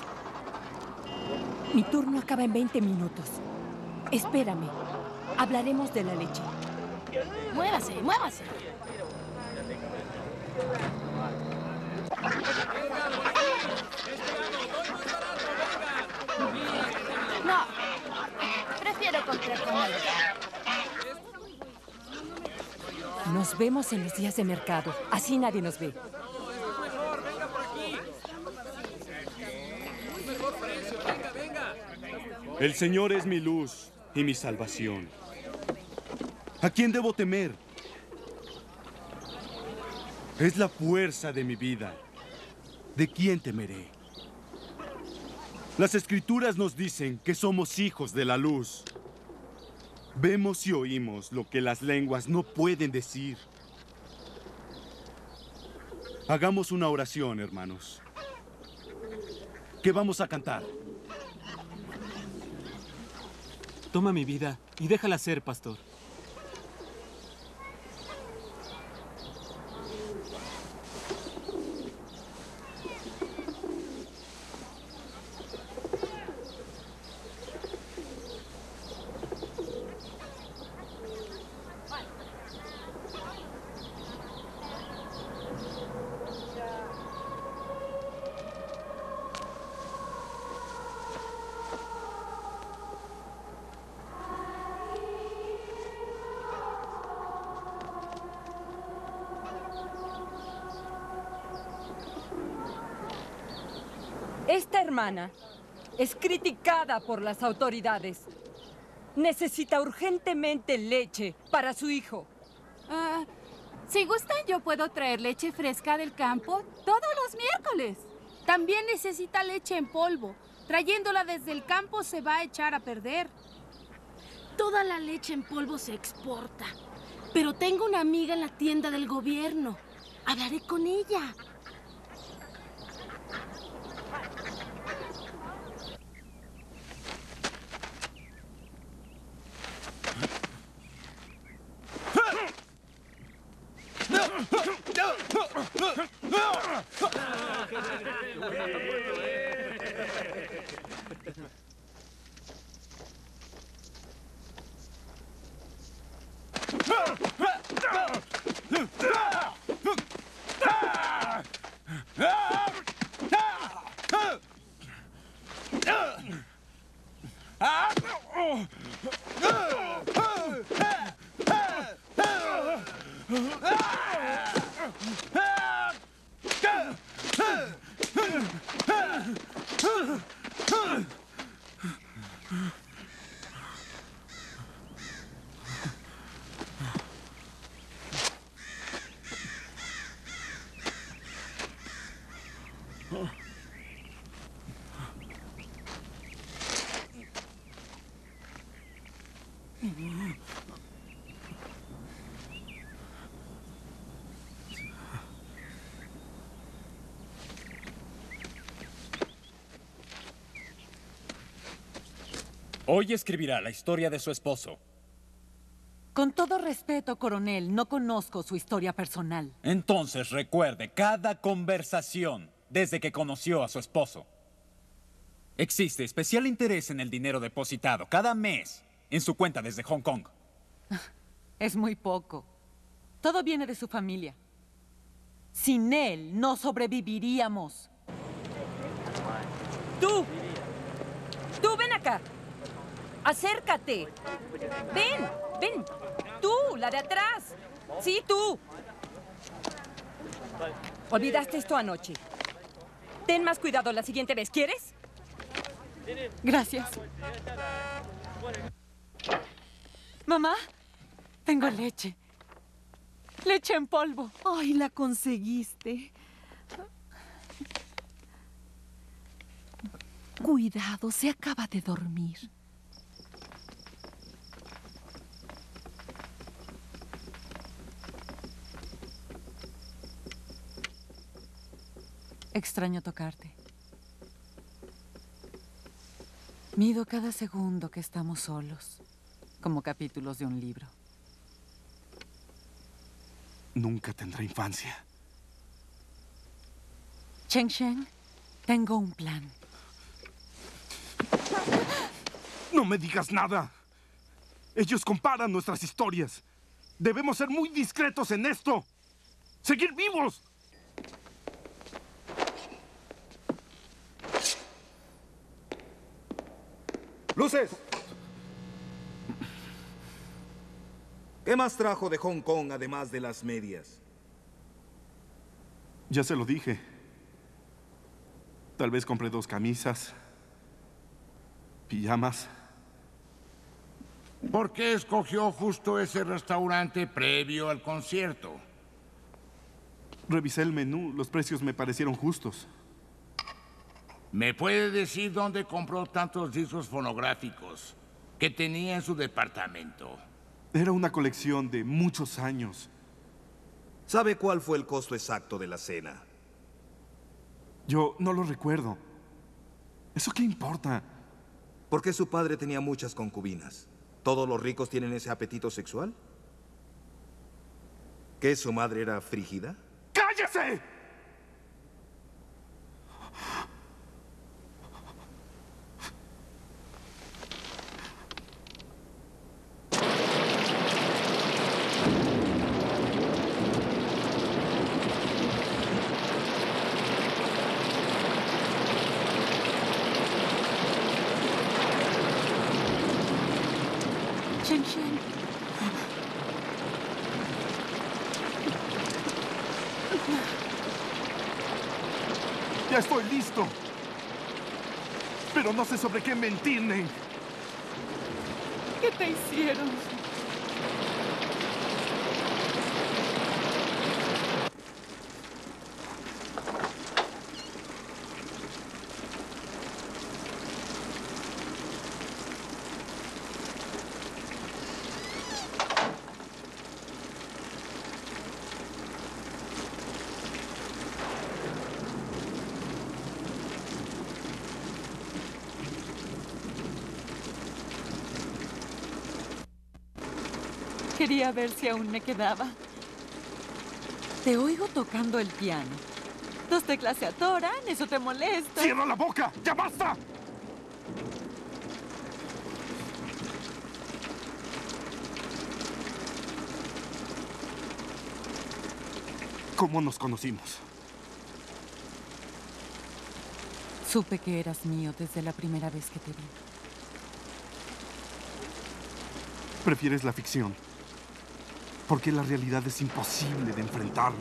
Mi turno acaba en 20 minutos. Espérame. Hablaremos de la leche. Muévase, muévase. No, prefiero comprar con él. Nos vemos en los días de mercado. Así nadie nos ve. El Señor es mi luz y mi salvación. ¿A quién debo temer? Es la fuerza de mi vida. ¿De quién temeré? Las Escrituras nos dicen que somos hijos de la luz. Vemos y oímos lo que las lenguas no pueden decir. Hagamos una oración, hermanos. ¿Qué vamos a cantar? Toma mi vida y déjala ser, pastor. Esta hermana es criticada por las autoridades. Necesita urgentemente leche para su hijo. Si gustan, yo puedo traer leche fresca del campo todos los miércoles. También necesita leche en polvo. Trayéndola desde el campo se va a echar a perder. Toda la leche en polvo se exporta. Pero tengo una amiga en la tienda del gobierno. Hablaré con ella. Hoy escribirá la historia de su esposo. Con todo respeto, coronel, no conozco su historia personal. Entonces recuerde cada conversación desde que conoció a su esposo. Existe especial interés en el dinero depositado cada mes en su cuenta desde Hong Kong. Es muy poco. Todo viene de su familia. Sin él no sobreviviríamos. ¡Tú! ¡Tú, ven acá! ¡Acércate! ¡Ven! ¡Ven! ¡Tú, la de atrás! ¡Sí, tú! Olvidaste esto anoche. Ten más cuidado la siguiente vez, ¿quieres? Gracias. Mamá, tengo leche. Leche en polvo. Ay, la conseguiste. Cuidado, se acaba de dormir. Extraño tocarte. Mido cada segundo que estamos solos, como capítulos de un libro. Nunca tendrá infancia. Cheng Sheng, tengo un plan. No me digas nada. Ellos comparan nuestras historias. Debemos ser muy discretos en esto. ¡Seguir vivos! ¡Luces! ¿Qué más trajo de Hong Kong además de las medias? Ya se lo dije. Tal vez compré 2 camisas, pijamas. ¿Por qué escogió justo ese restaurante previo al concierto? Revisé el menú. Los precios me parecieron justos. ¿Me puede decir dónde compró tantos discos fonográficos que tenía en su departamento? Era una colección de muchos años. ¿Sabe cuál fue el costo exacto de la cena? Yo no lo recuerdo. ¿Eso qué importa? Porque su padre tenía muchas concubinas. ¿Todos los ricos tienen ese apetito sexual? ¿Que su madre era frígida? ¡Cállese! Cheng Sheng. Ya estoy listo. Pero no sé sobre qué mentir, Neng. ¿Qué te hicieron? Quería ver si aún me quedaba. Te oigo tocando el piano. 2 teclas se atoran, eso te molesta. ¡Cierra la boca! ¡Ya basta! ¿Cómo nos conocimos? Supe que eras mío desde la primera vez que te vi. Prefieres la ficción. Porque la realidad es imposible de enfrentar.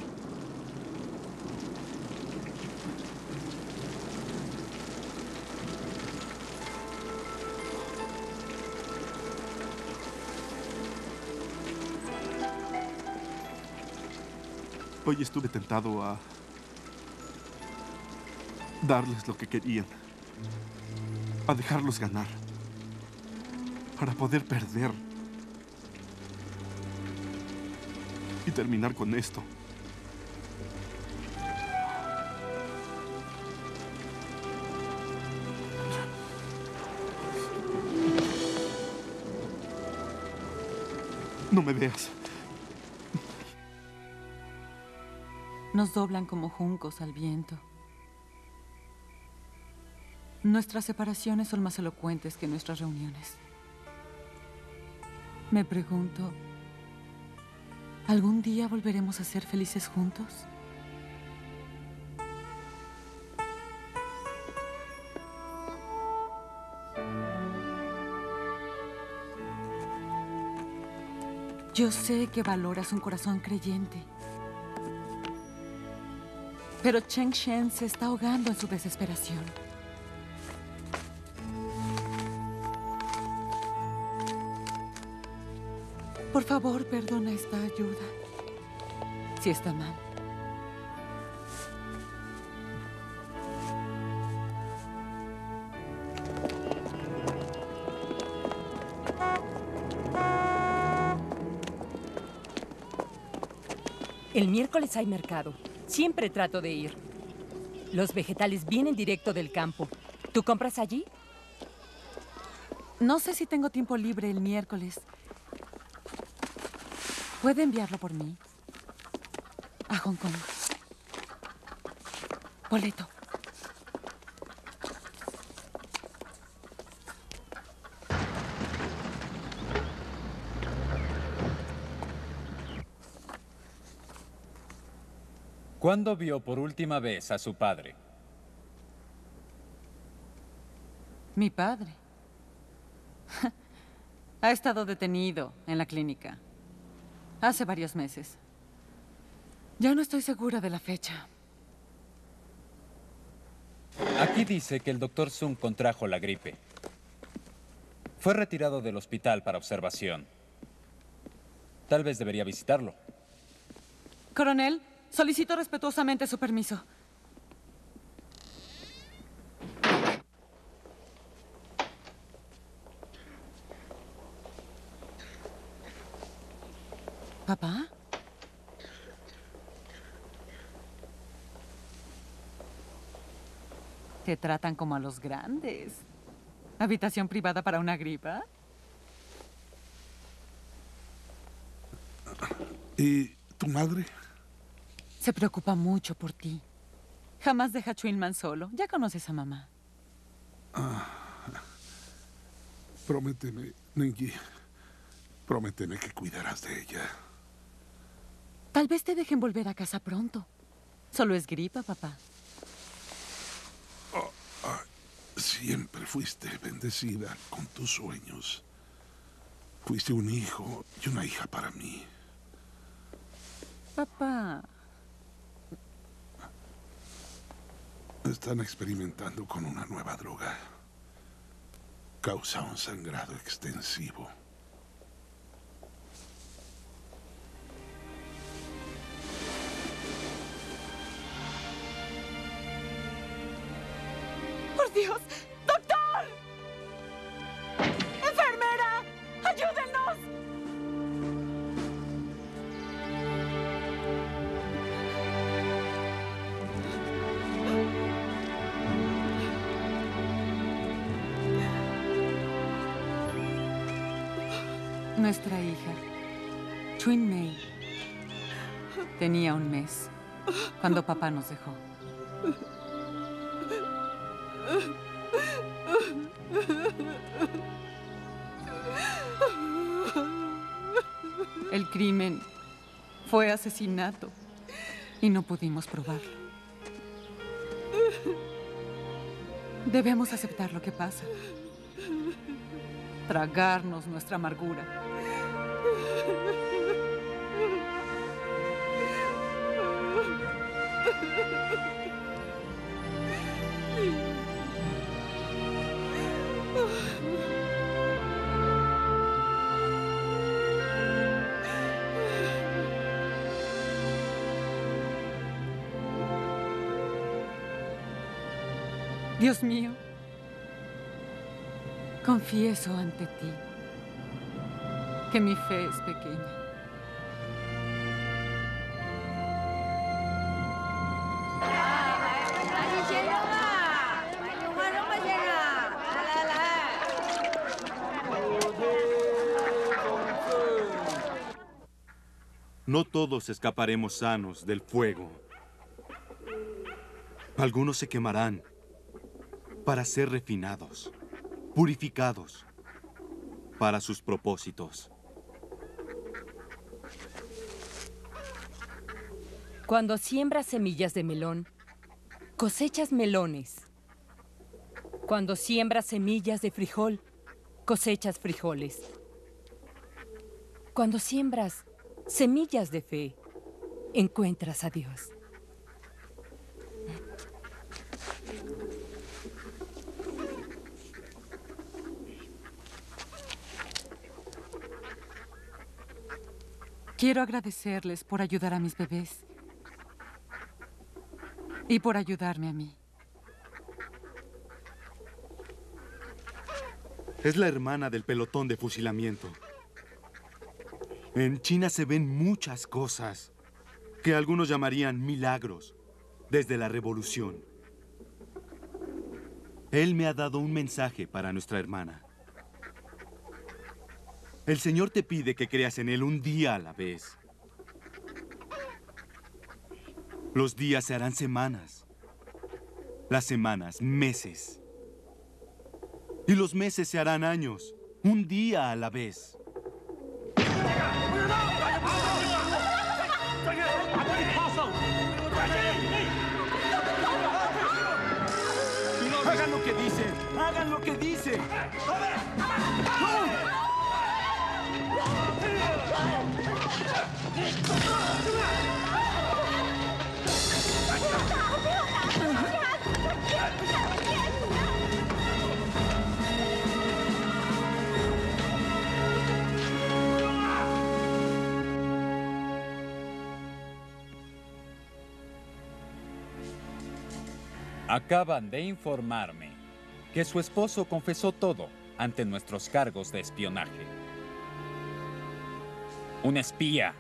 Hoy estuve tentado a darles lo que querían, a dejarlos ganar, para poder perder y terminar con esto. No me veas. Nos doblan como juncos al viento. Nuestras separaciones son más elocuentes que nuestras reuniones. Me pregunto, ¿algún día volveremos a ser felices juntos? Yo sé que valoras un corazón creyente. Pero Cheng Shen se está ahogando en su desesperación. Por favor, perdona esta ayuda. Si está mal. El miércoles hay mercado. Siempre trato de ir. Los vegetales vienen directo del campo. ¿Tú compras allí? No sé si tengo tiempo libre el miércoles. ¿Puede enviarlo por mí? A Hong Kong. Boleto. ¿Cuándo vio por última vez a su padre? Mi padre. Ha estado detenido en la clínica. Hace varios meses. Ya no estoy segura de la fecha. Aquí dice que el Dr. Sung contrajo la gripe. Fue retirado del hospital para observación. Tal vez debería visitarlo. Coronel, solicito respetuosamente su permiso. ¿Papá? Te tratan como a los grandes. ¿Habitación privada para una gripa? ¿Y tu madre? Se preocupa mucho por ti. Jamás deja a Chunman solo. Ya conoces a mamá. Prométeme, Nengyi. Prométeme que cuidarás de ella. Tal vez te dejen volver a casa pronto. Solo es gripa, papá. Siempre fuiste bendecida con tus sueños. Fuiste un hijo y una hija para mí. Papá. Están experimentando con una nueva droga. Causa un sangrado extensivo. ¡Por Dios! ¡Doctor! ¡Enfermera! ¡Ayúdenos! Nuestra hija, Chun Mei, tenía un mes cuando papá nos dejó. El crimen fue asesinato y no pudimos probarlo. Debemos aceptar lo que pasa. Tragarnos nuestra amargura. Dios mío, confieso ante ti que mi fe es pequeña. No todos escaparemos sanos del fuego. Algunos se quemarán. para ser refinados, purificados para sus propósitos. Cuando siembras semillas de melón, cosechas melones. Cuando siembras semillas de frijol, cosechas frijoles. Cuando siembras semillas de fe, encuentras a Dios. Quiero agradecerles por ayudar a mis bebés y por ayudarme a mí. Es la hermana del pelotón de fusilamiento. En China se ven muchas cosas que algunos llamarían milagros desde la revolución. Él me ha dado un mensaje para nuestra hermana. El Señor te pide que creas en Él un día a la vez. Los días se harán semanas, las semanas meses, y los meses se harán años, un día a la vez. ¡Hagan lo que dice! ¡Hagan lo que dice! Acaban de informarme que su esposo confesó todo ante nuestros cargos de espionaje. Un espía,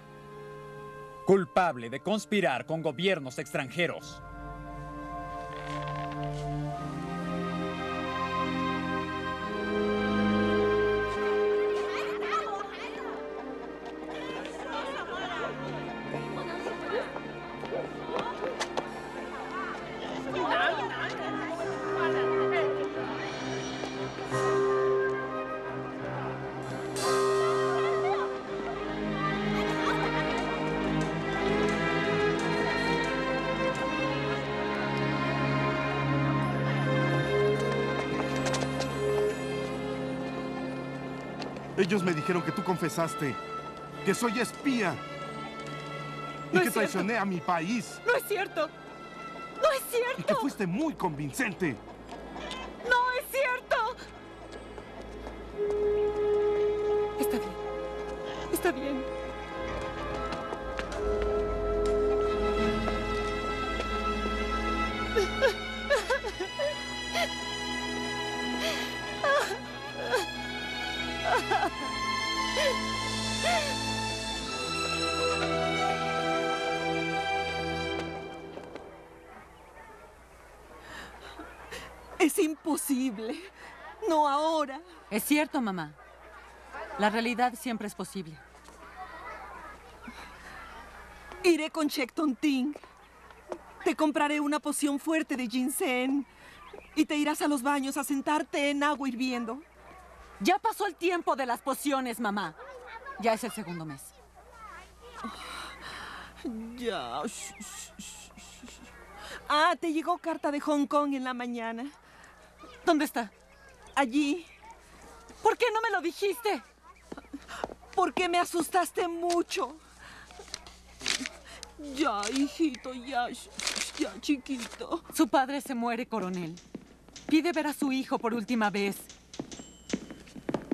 culpable de conspirar con gobiernos extranjeros. Ellos me dijeron que tú confesaste que soy espía y que traicioné a mi país. ¡No es cierto! ¡No es cierto! Y que fuiste muy convincente. ¡No es cierto! Está bien. Está bien. Es imposible. No ahora. Es cierto, mamá. La realidad siempre es posible. Iré con Checton Ting. Te compraré una poción fuerte de ginseng y te irás a los baños a sentarte en agua hirviendo. Ya pasó el tiempo de las pociones, mamá. Ya es el segundo mes. Ya. Ah, te llegó carta de Hong Kong en la mañana. ¿Dónde está? Allí. ¿Por qué no me lo dijiste? Porque me asustaste mucho. Ya, hijito, ya, chiquito. Su padre se muere, coronel. Pide ver a su hijo por última vez.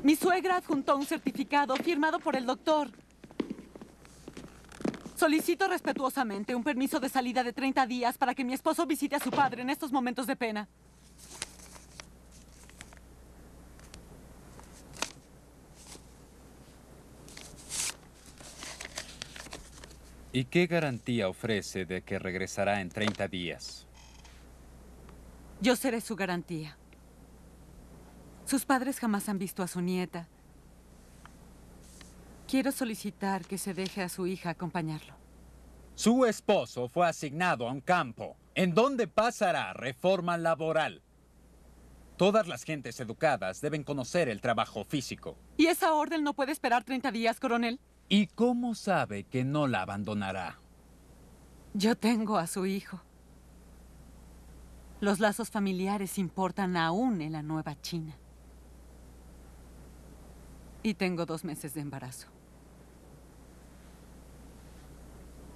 Mi suegra adjuntó un certificado firmado por el doctor. Solicito respetuosamente un permiso de salida de 30 días para que mi esposo visite a su padre en estos momentos de pena. ¿Y qué garantía ofrece de que regresará en 30 días? Yo seré su garantía. Sus padres jamás han visto a su nieta. Quiero solicitar que se deje a su hija acompañarlo. Su esposo fue asignado a un campo en donde pasará reforma laboral. Todas las gentes educadas deben conocer el trabajo físico. ¿Y esa orden no puede esperar 30 días, coronel? ¿Y cómo sabe que no la abandonará? Yo tengo a su hijo. Los lazos familiares importan aún en la Nueva China. Y tengo 2 meses de embarazo.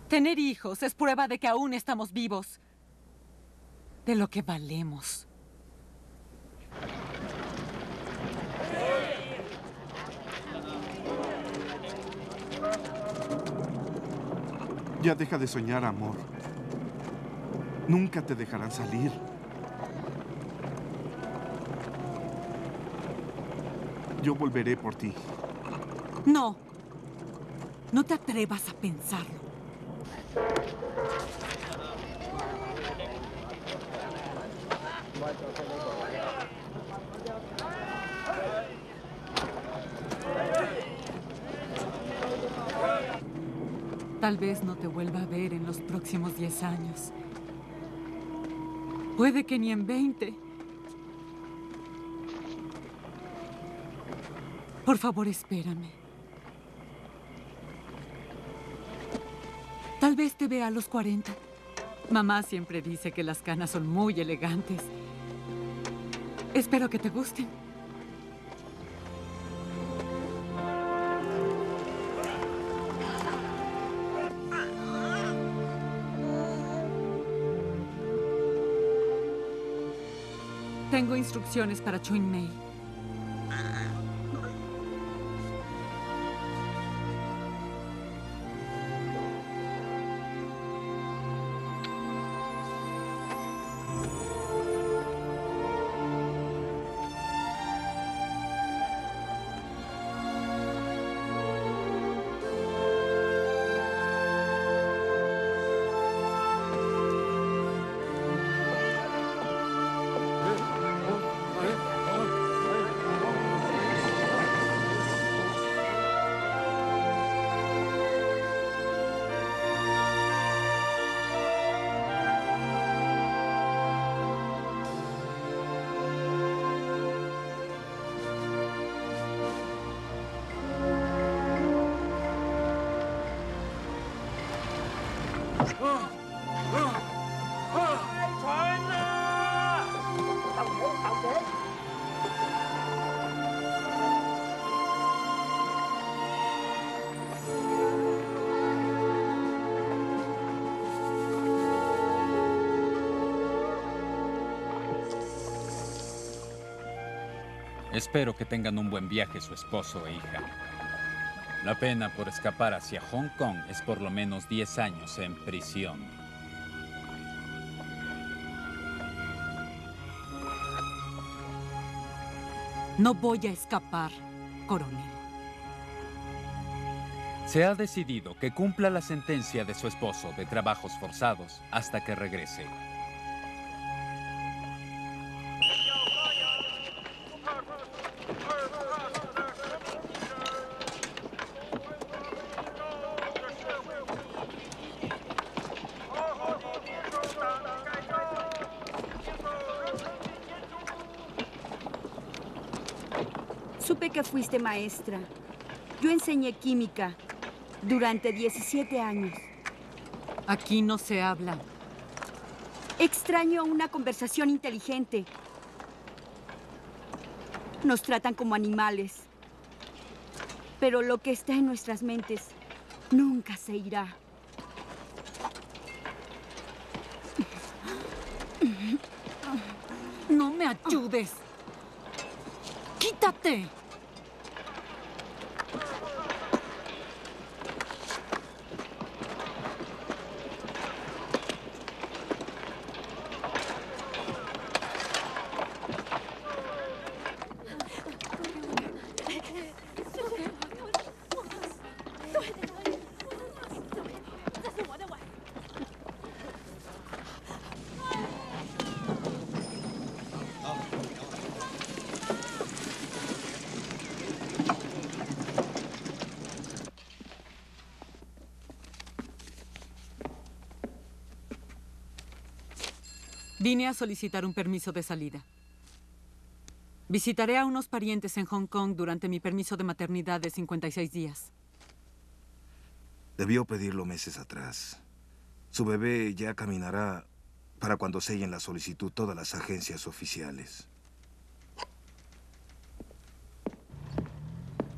Tener hijos es prueba de que aún estamos vivos. De lo que valemos. Ya deja de soñar, amor. Nunca te dejarán salir. Yo volveré por ti. No. No te atrevas a pensarlo. Tal vez no te vuelva a ver en los próximos 10 años. Puede que ni en 20. Por favor, espérame. Tal vez te vea a los 40. Mamá siempre dice que las canas son muy elegantes. Espero que te gusten. Tengo instrucciones para Chun Mei. Espero que tengan un buen viaje su esposo e hija. La pena por escapar hacia Hong Kong es por lo menos 10 años en prisión. No voy a escapar, coronel. Se ha decidido que cumpla la sentencia de su esposo de trabajos forzados hasta que regrese. Supe que fuiste maestra. Yo enseñé química durante 17 años. Aquí no se habla. Extraño una conversación inteligente. Nos tratan como animales. Pero lo que está en nuestras mentes nunca se irá. No me ayudes. ¡Quítate! Vine a solicitar un permiso de salida. Visitaré a unos parientes en Hong Kong durante mi permiso de maternidad de 56 días. Debió pedirlo meses atrás. Su bebé ya caminará para cuando sellen la solicitud todas las agencias oficiales.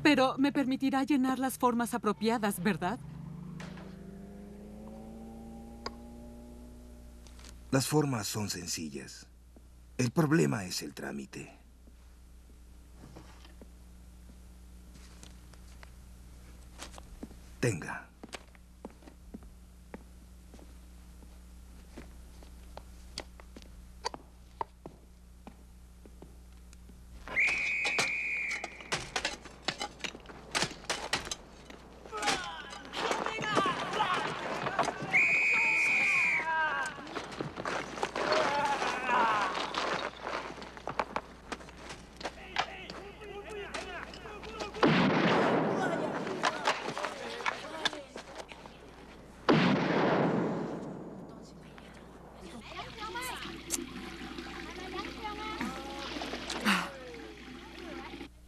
Pero me permitirá llenar las formas apropiadas, ¿verdad? Las formas son sencillas. El problema es el trámite. Tenga.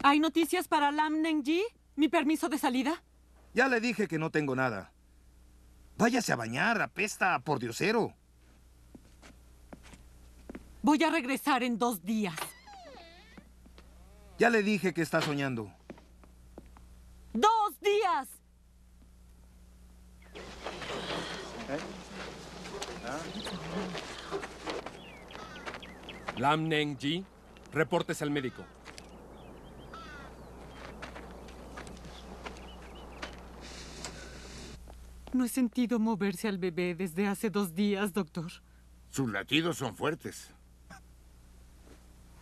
¿Hay noticias para Lam Neng-ji? ¿Mi permiso de salida? Ya le dije que no tengo nada. Váyase a bañar, apesta, por diosero. Voy a regresar en 2 días. Ya le dije que está soñando. 2 días. Lam Neng-ji, reportes al médico. No he sentido moverse al bebé desde hace 2 días, doctor. Sus latidos son fuertes.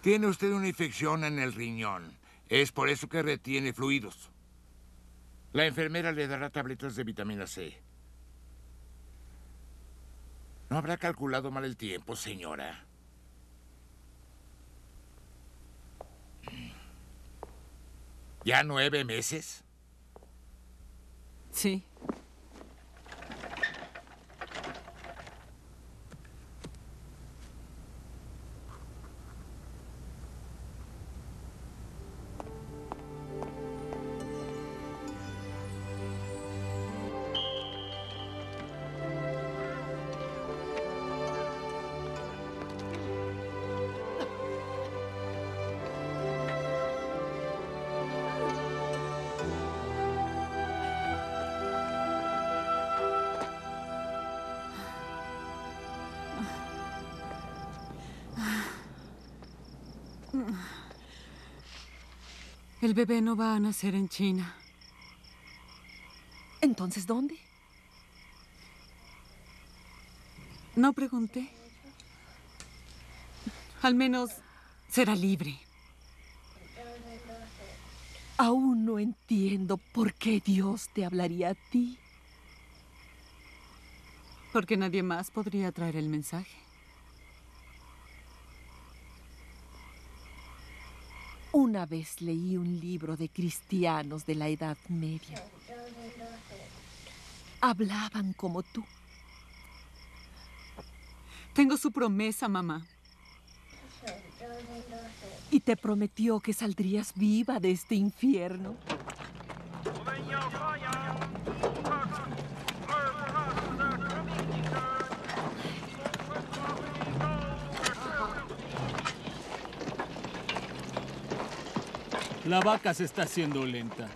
Tiene usted una infección en el riñón. Es por eso que retiene fluidos. La enfermera le dará tabletas de vitamina C. ¿No habrá calculado mal el tiempo, señora? ¿Ya 9 meses? Sí. El bebé no va a nacer en China. ¿Entonces dónde? No pregunté. Al menos será libre. Aún no entiendo por qué Dios te hablaría a ti. Porque nadie más podría traer el mensaje. Una vez leí un libro de cristianos de la Edad Media. Hablaban como tú. Tengo su promesa, mamá. Y te prometió que saldrías viva de este infierno. La vaca se está haciendo lenta.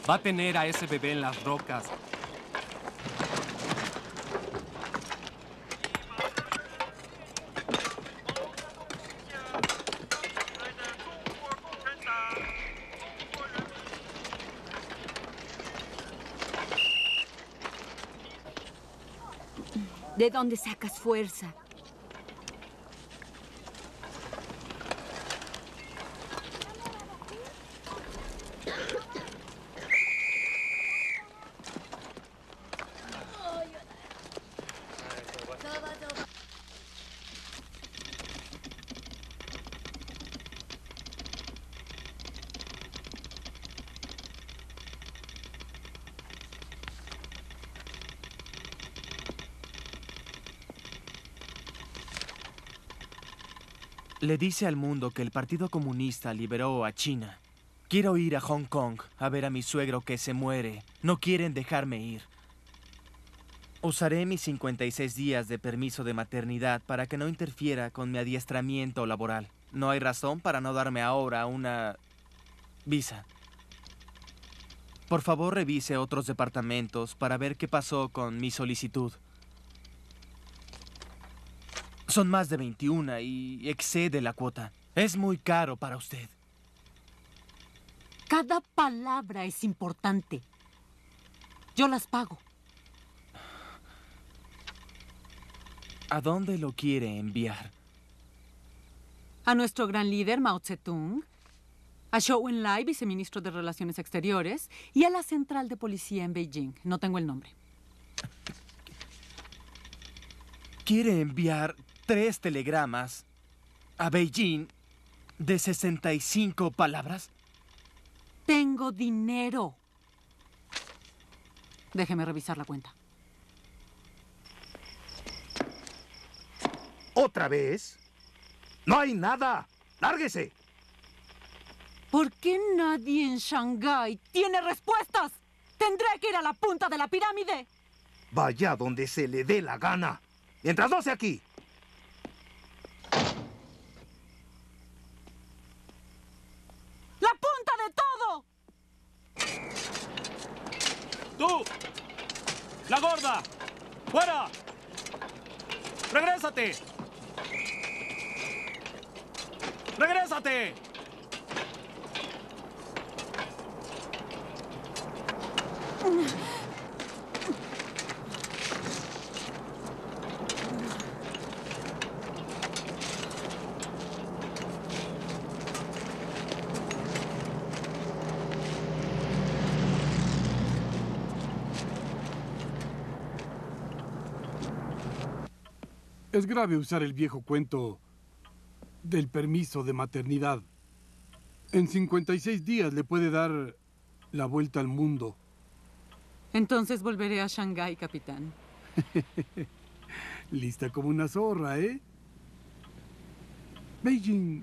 Va a tener a ese bebé en las rocas. ¿De dónde sacas fuerza? Le dice al mundo que el Partido Comunista liberó a China. Quiero ir a Hong Kong a ver a mi suegro que se muere. No quieren dejarme ir. Usaré mis 56 días de permiso de maternidad para que no interfiera con mi adiestramiento laboral. No hay razón para no darme ahora una visa. Por favor, revise otros departamentos para ver qué pasó con mi solicitud. Son más de 21 y excede la cuota. Es muy caro para usted. Cada palabra es importante. Yo las pago. ¿A dónde lo quiere enviar? A nuestro gran líder, Mao Zedong, a Zhou Enlai, viceministro de Relaciones Exteriores, y a la central de policía en Beijing. No tengo el nombre. ¿Quiere enviar 3 telegramas a Beijing de 65 palabras? Tengo dinero. Déjeme revisar la cuenta. ¿Otra vez? ¡No hay nada! ¡Lárguese! ¿Por qué nadie en Shanghái tiene respuestas? Tendré que ir a la punta de la pirámide. Vaya donde se le dé la gana. Mientras no sea aquí. ¡La punta de todo! ¡Tú! ¡La gorda! ¡Fuera! ¡Regrésate! ¡Regrésate! Es grave usar el viejo cuento del permiso de maternidad. En 56 días le puede dar la vuelta al mundo. Entonces volveré a Shanghái, capitán. Lista como una zorra, ¿eh? Beijing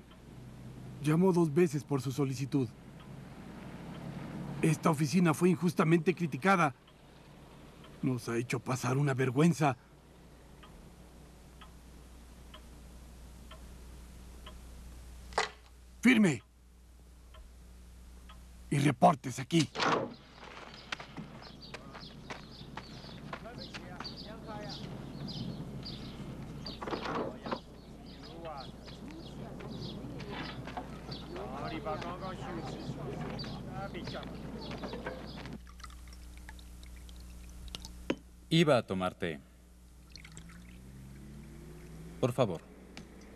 llamó 2 veces por su solicitud. Esta oficina fue injustamente criticada. Nos ha hecho pasar una vergüenza. ¡Firme! Y reportes aquí. Iba a tomar té. Por favor,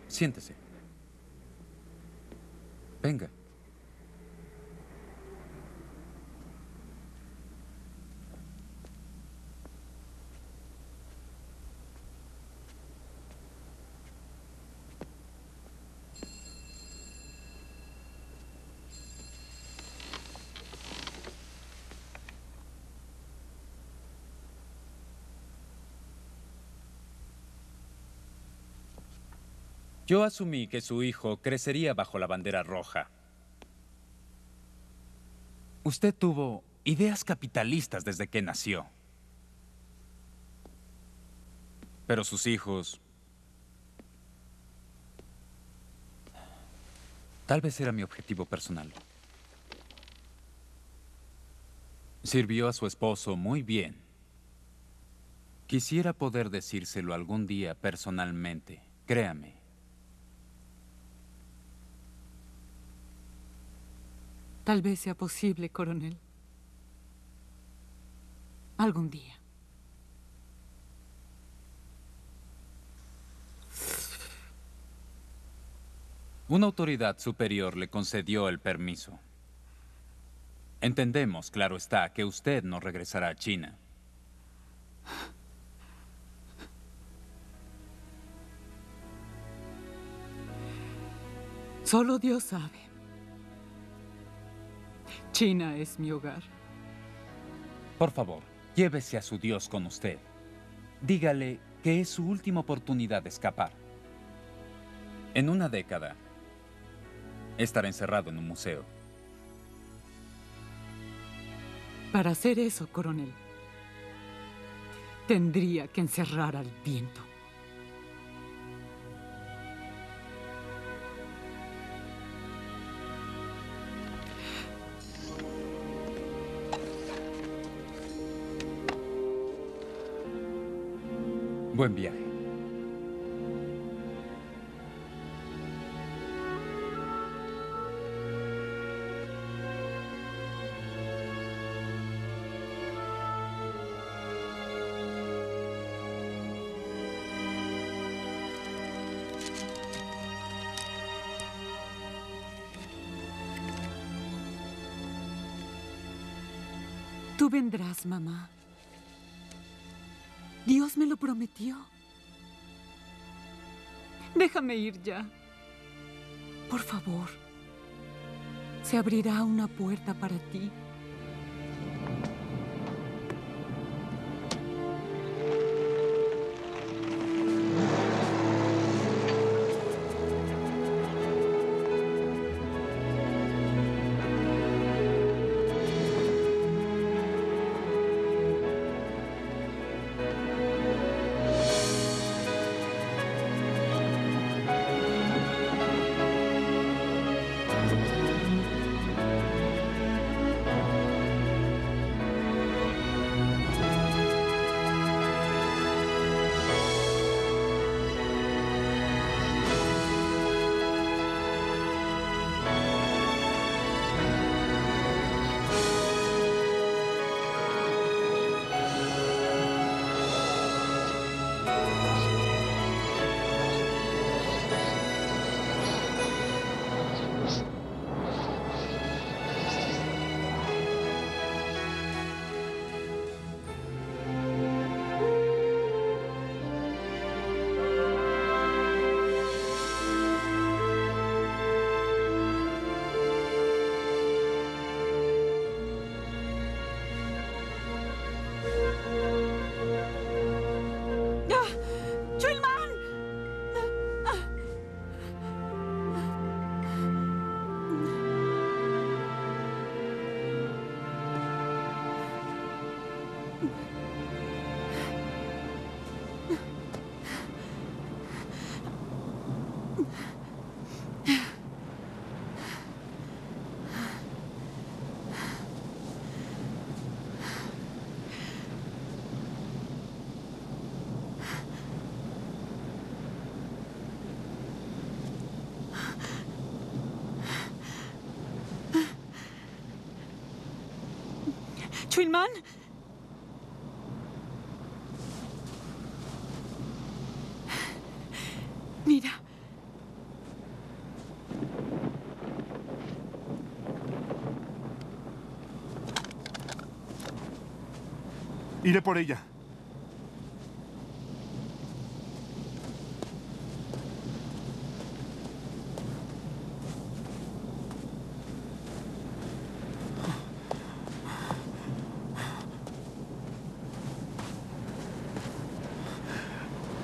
siéntese. Venga. Yo asumí que su hijo crecería bajo la bandera roja. Usted tuvo ideas capitalistas desde que nació. Pero sus hijos... Tal vez era mi objetivo personal. Sirvió a su esposo muy bien. Quisiera poder decírselo algún día personalmente, créame. Tal vez sea posible, coronel. Algún día. Una autoridad superior le concedió el permiso. Entendemos, claro está, que usted no regresará a China. Solo Dios sabe. China es mi hogar. Por favor, llévese a su Dios con usted. Dígale que es su última oportunidad de escapar. En una década, estará encerrado en un museo. Para hacer eso, coronel, tendría que encerrar al viento. Buen viaje. Tú vendrás, mamá. Dios me lo prometió. Déjame ir ya. Por favor. Se abrirá una puerta para ti. Chulman. Mira. Iré por ella.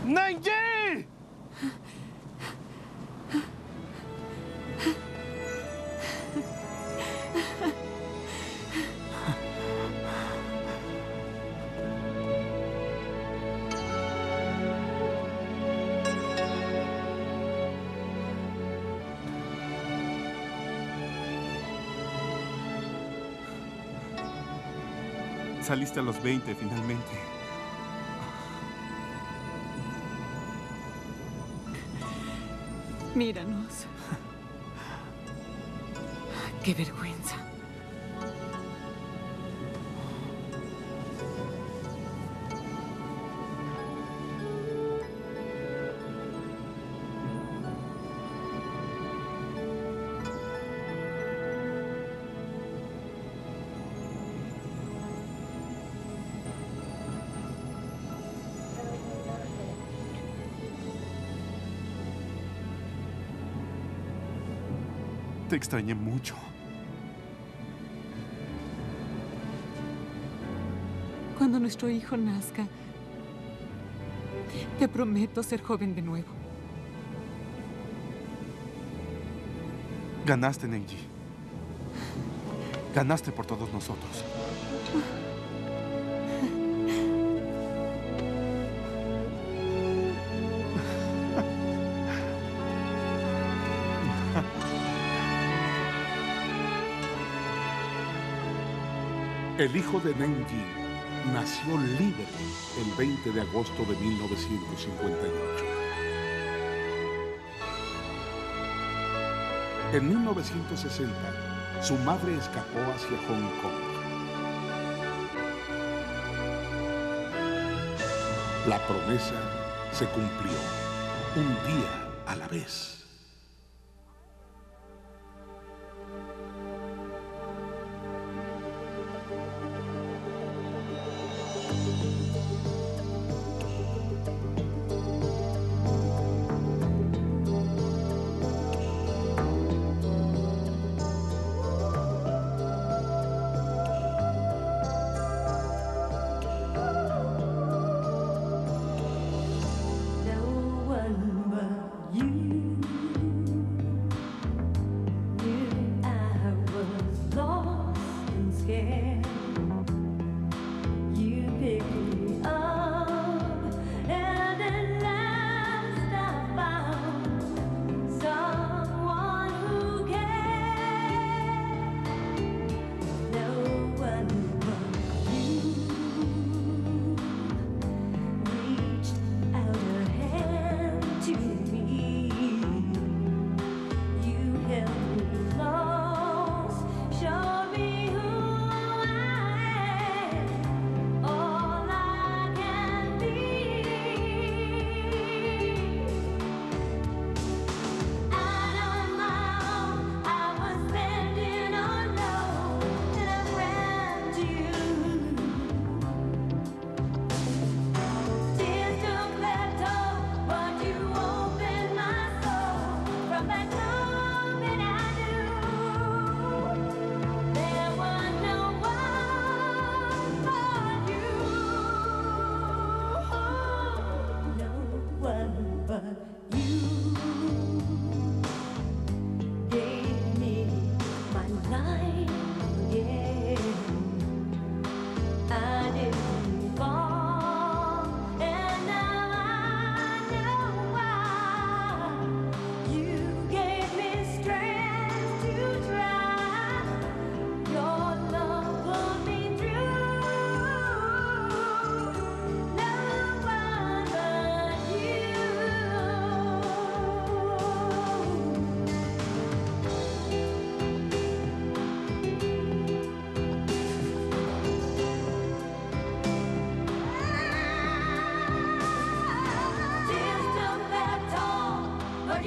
¡Neng-Yi! Saliste a los 20, finalmente. Míranos. Qué vergüenza. Te extrañé mucho. Cuando nuestro hijo nazca, te prometo ser joven de nuevo. Ganaste, Nenji. Ganaste por todos nosotros. El hijo de Nenji nació libre el 20 de agosto de 1958. En 1960, su madre escapó hacia Hong Kong. La promesa se cumplió, un día a la vez.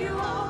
You are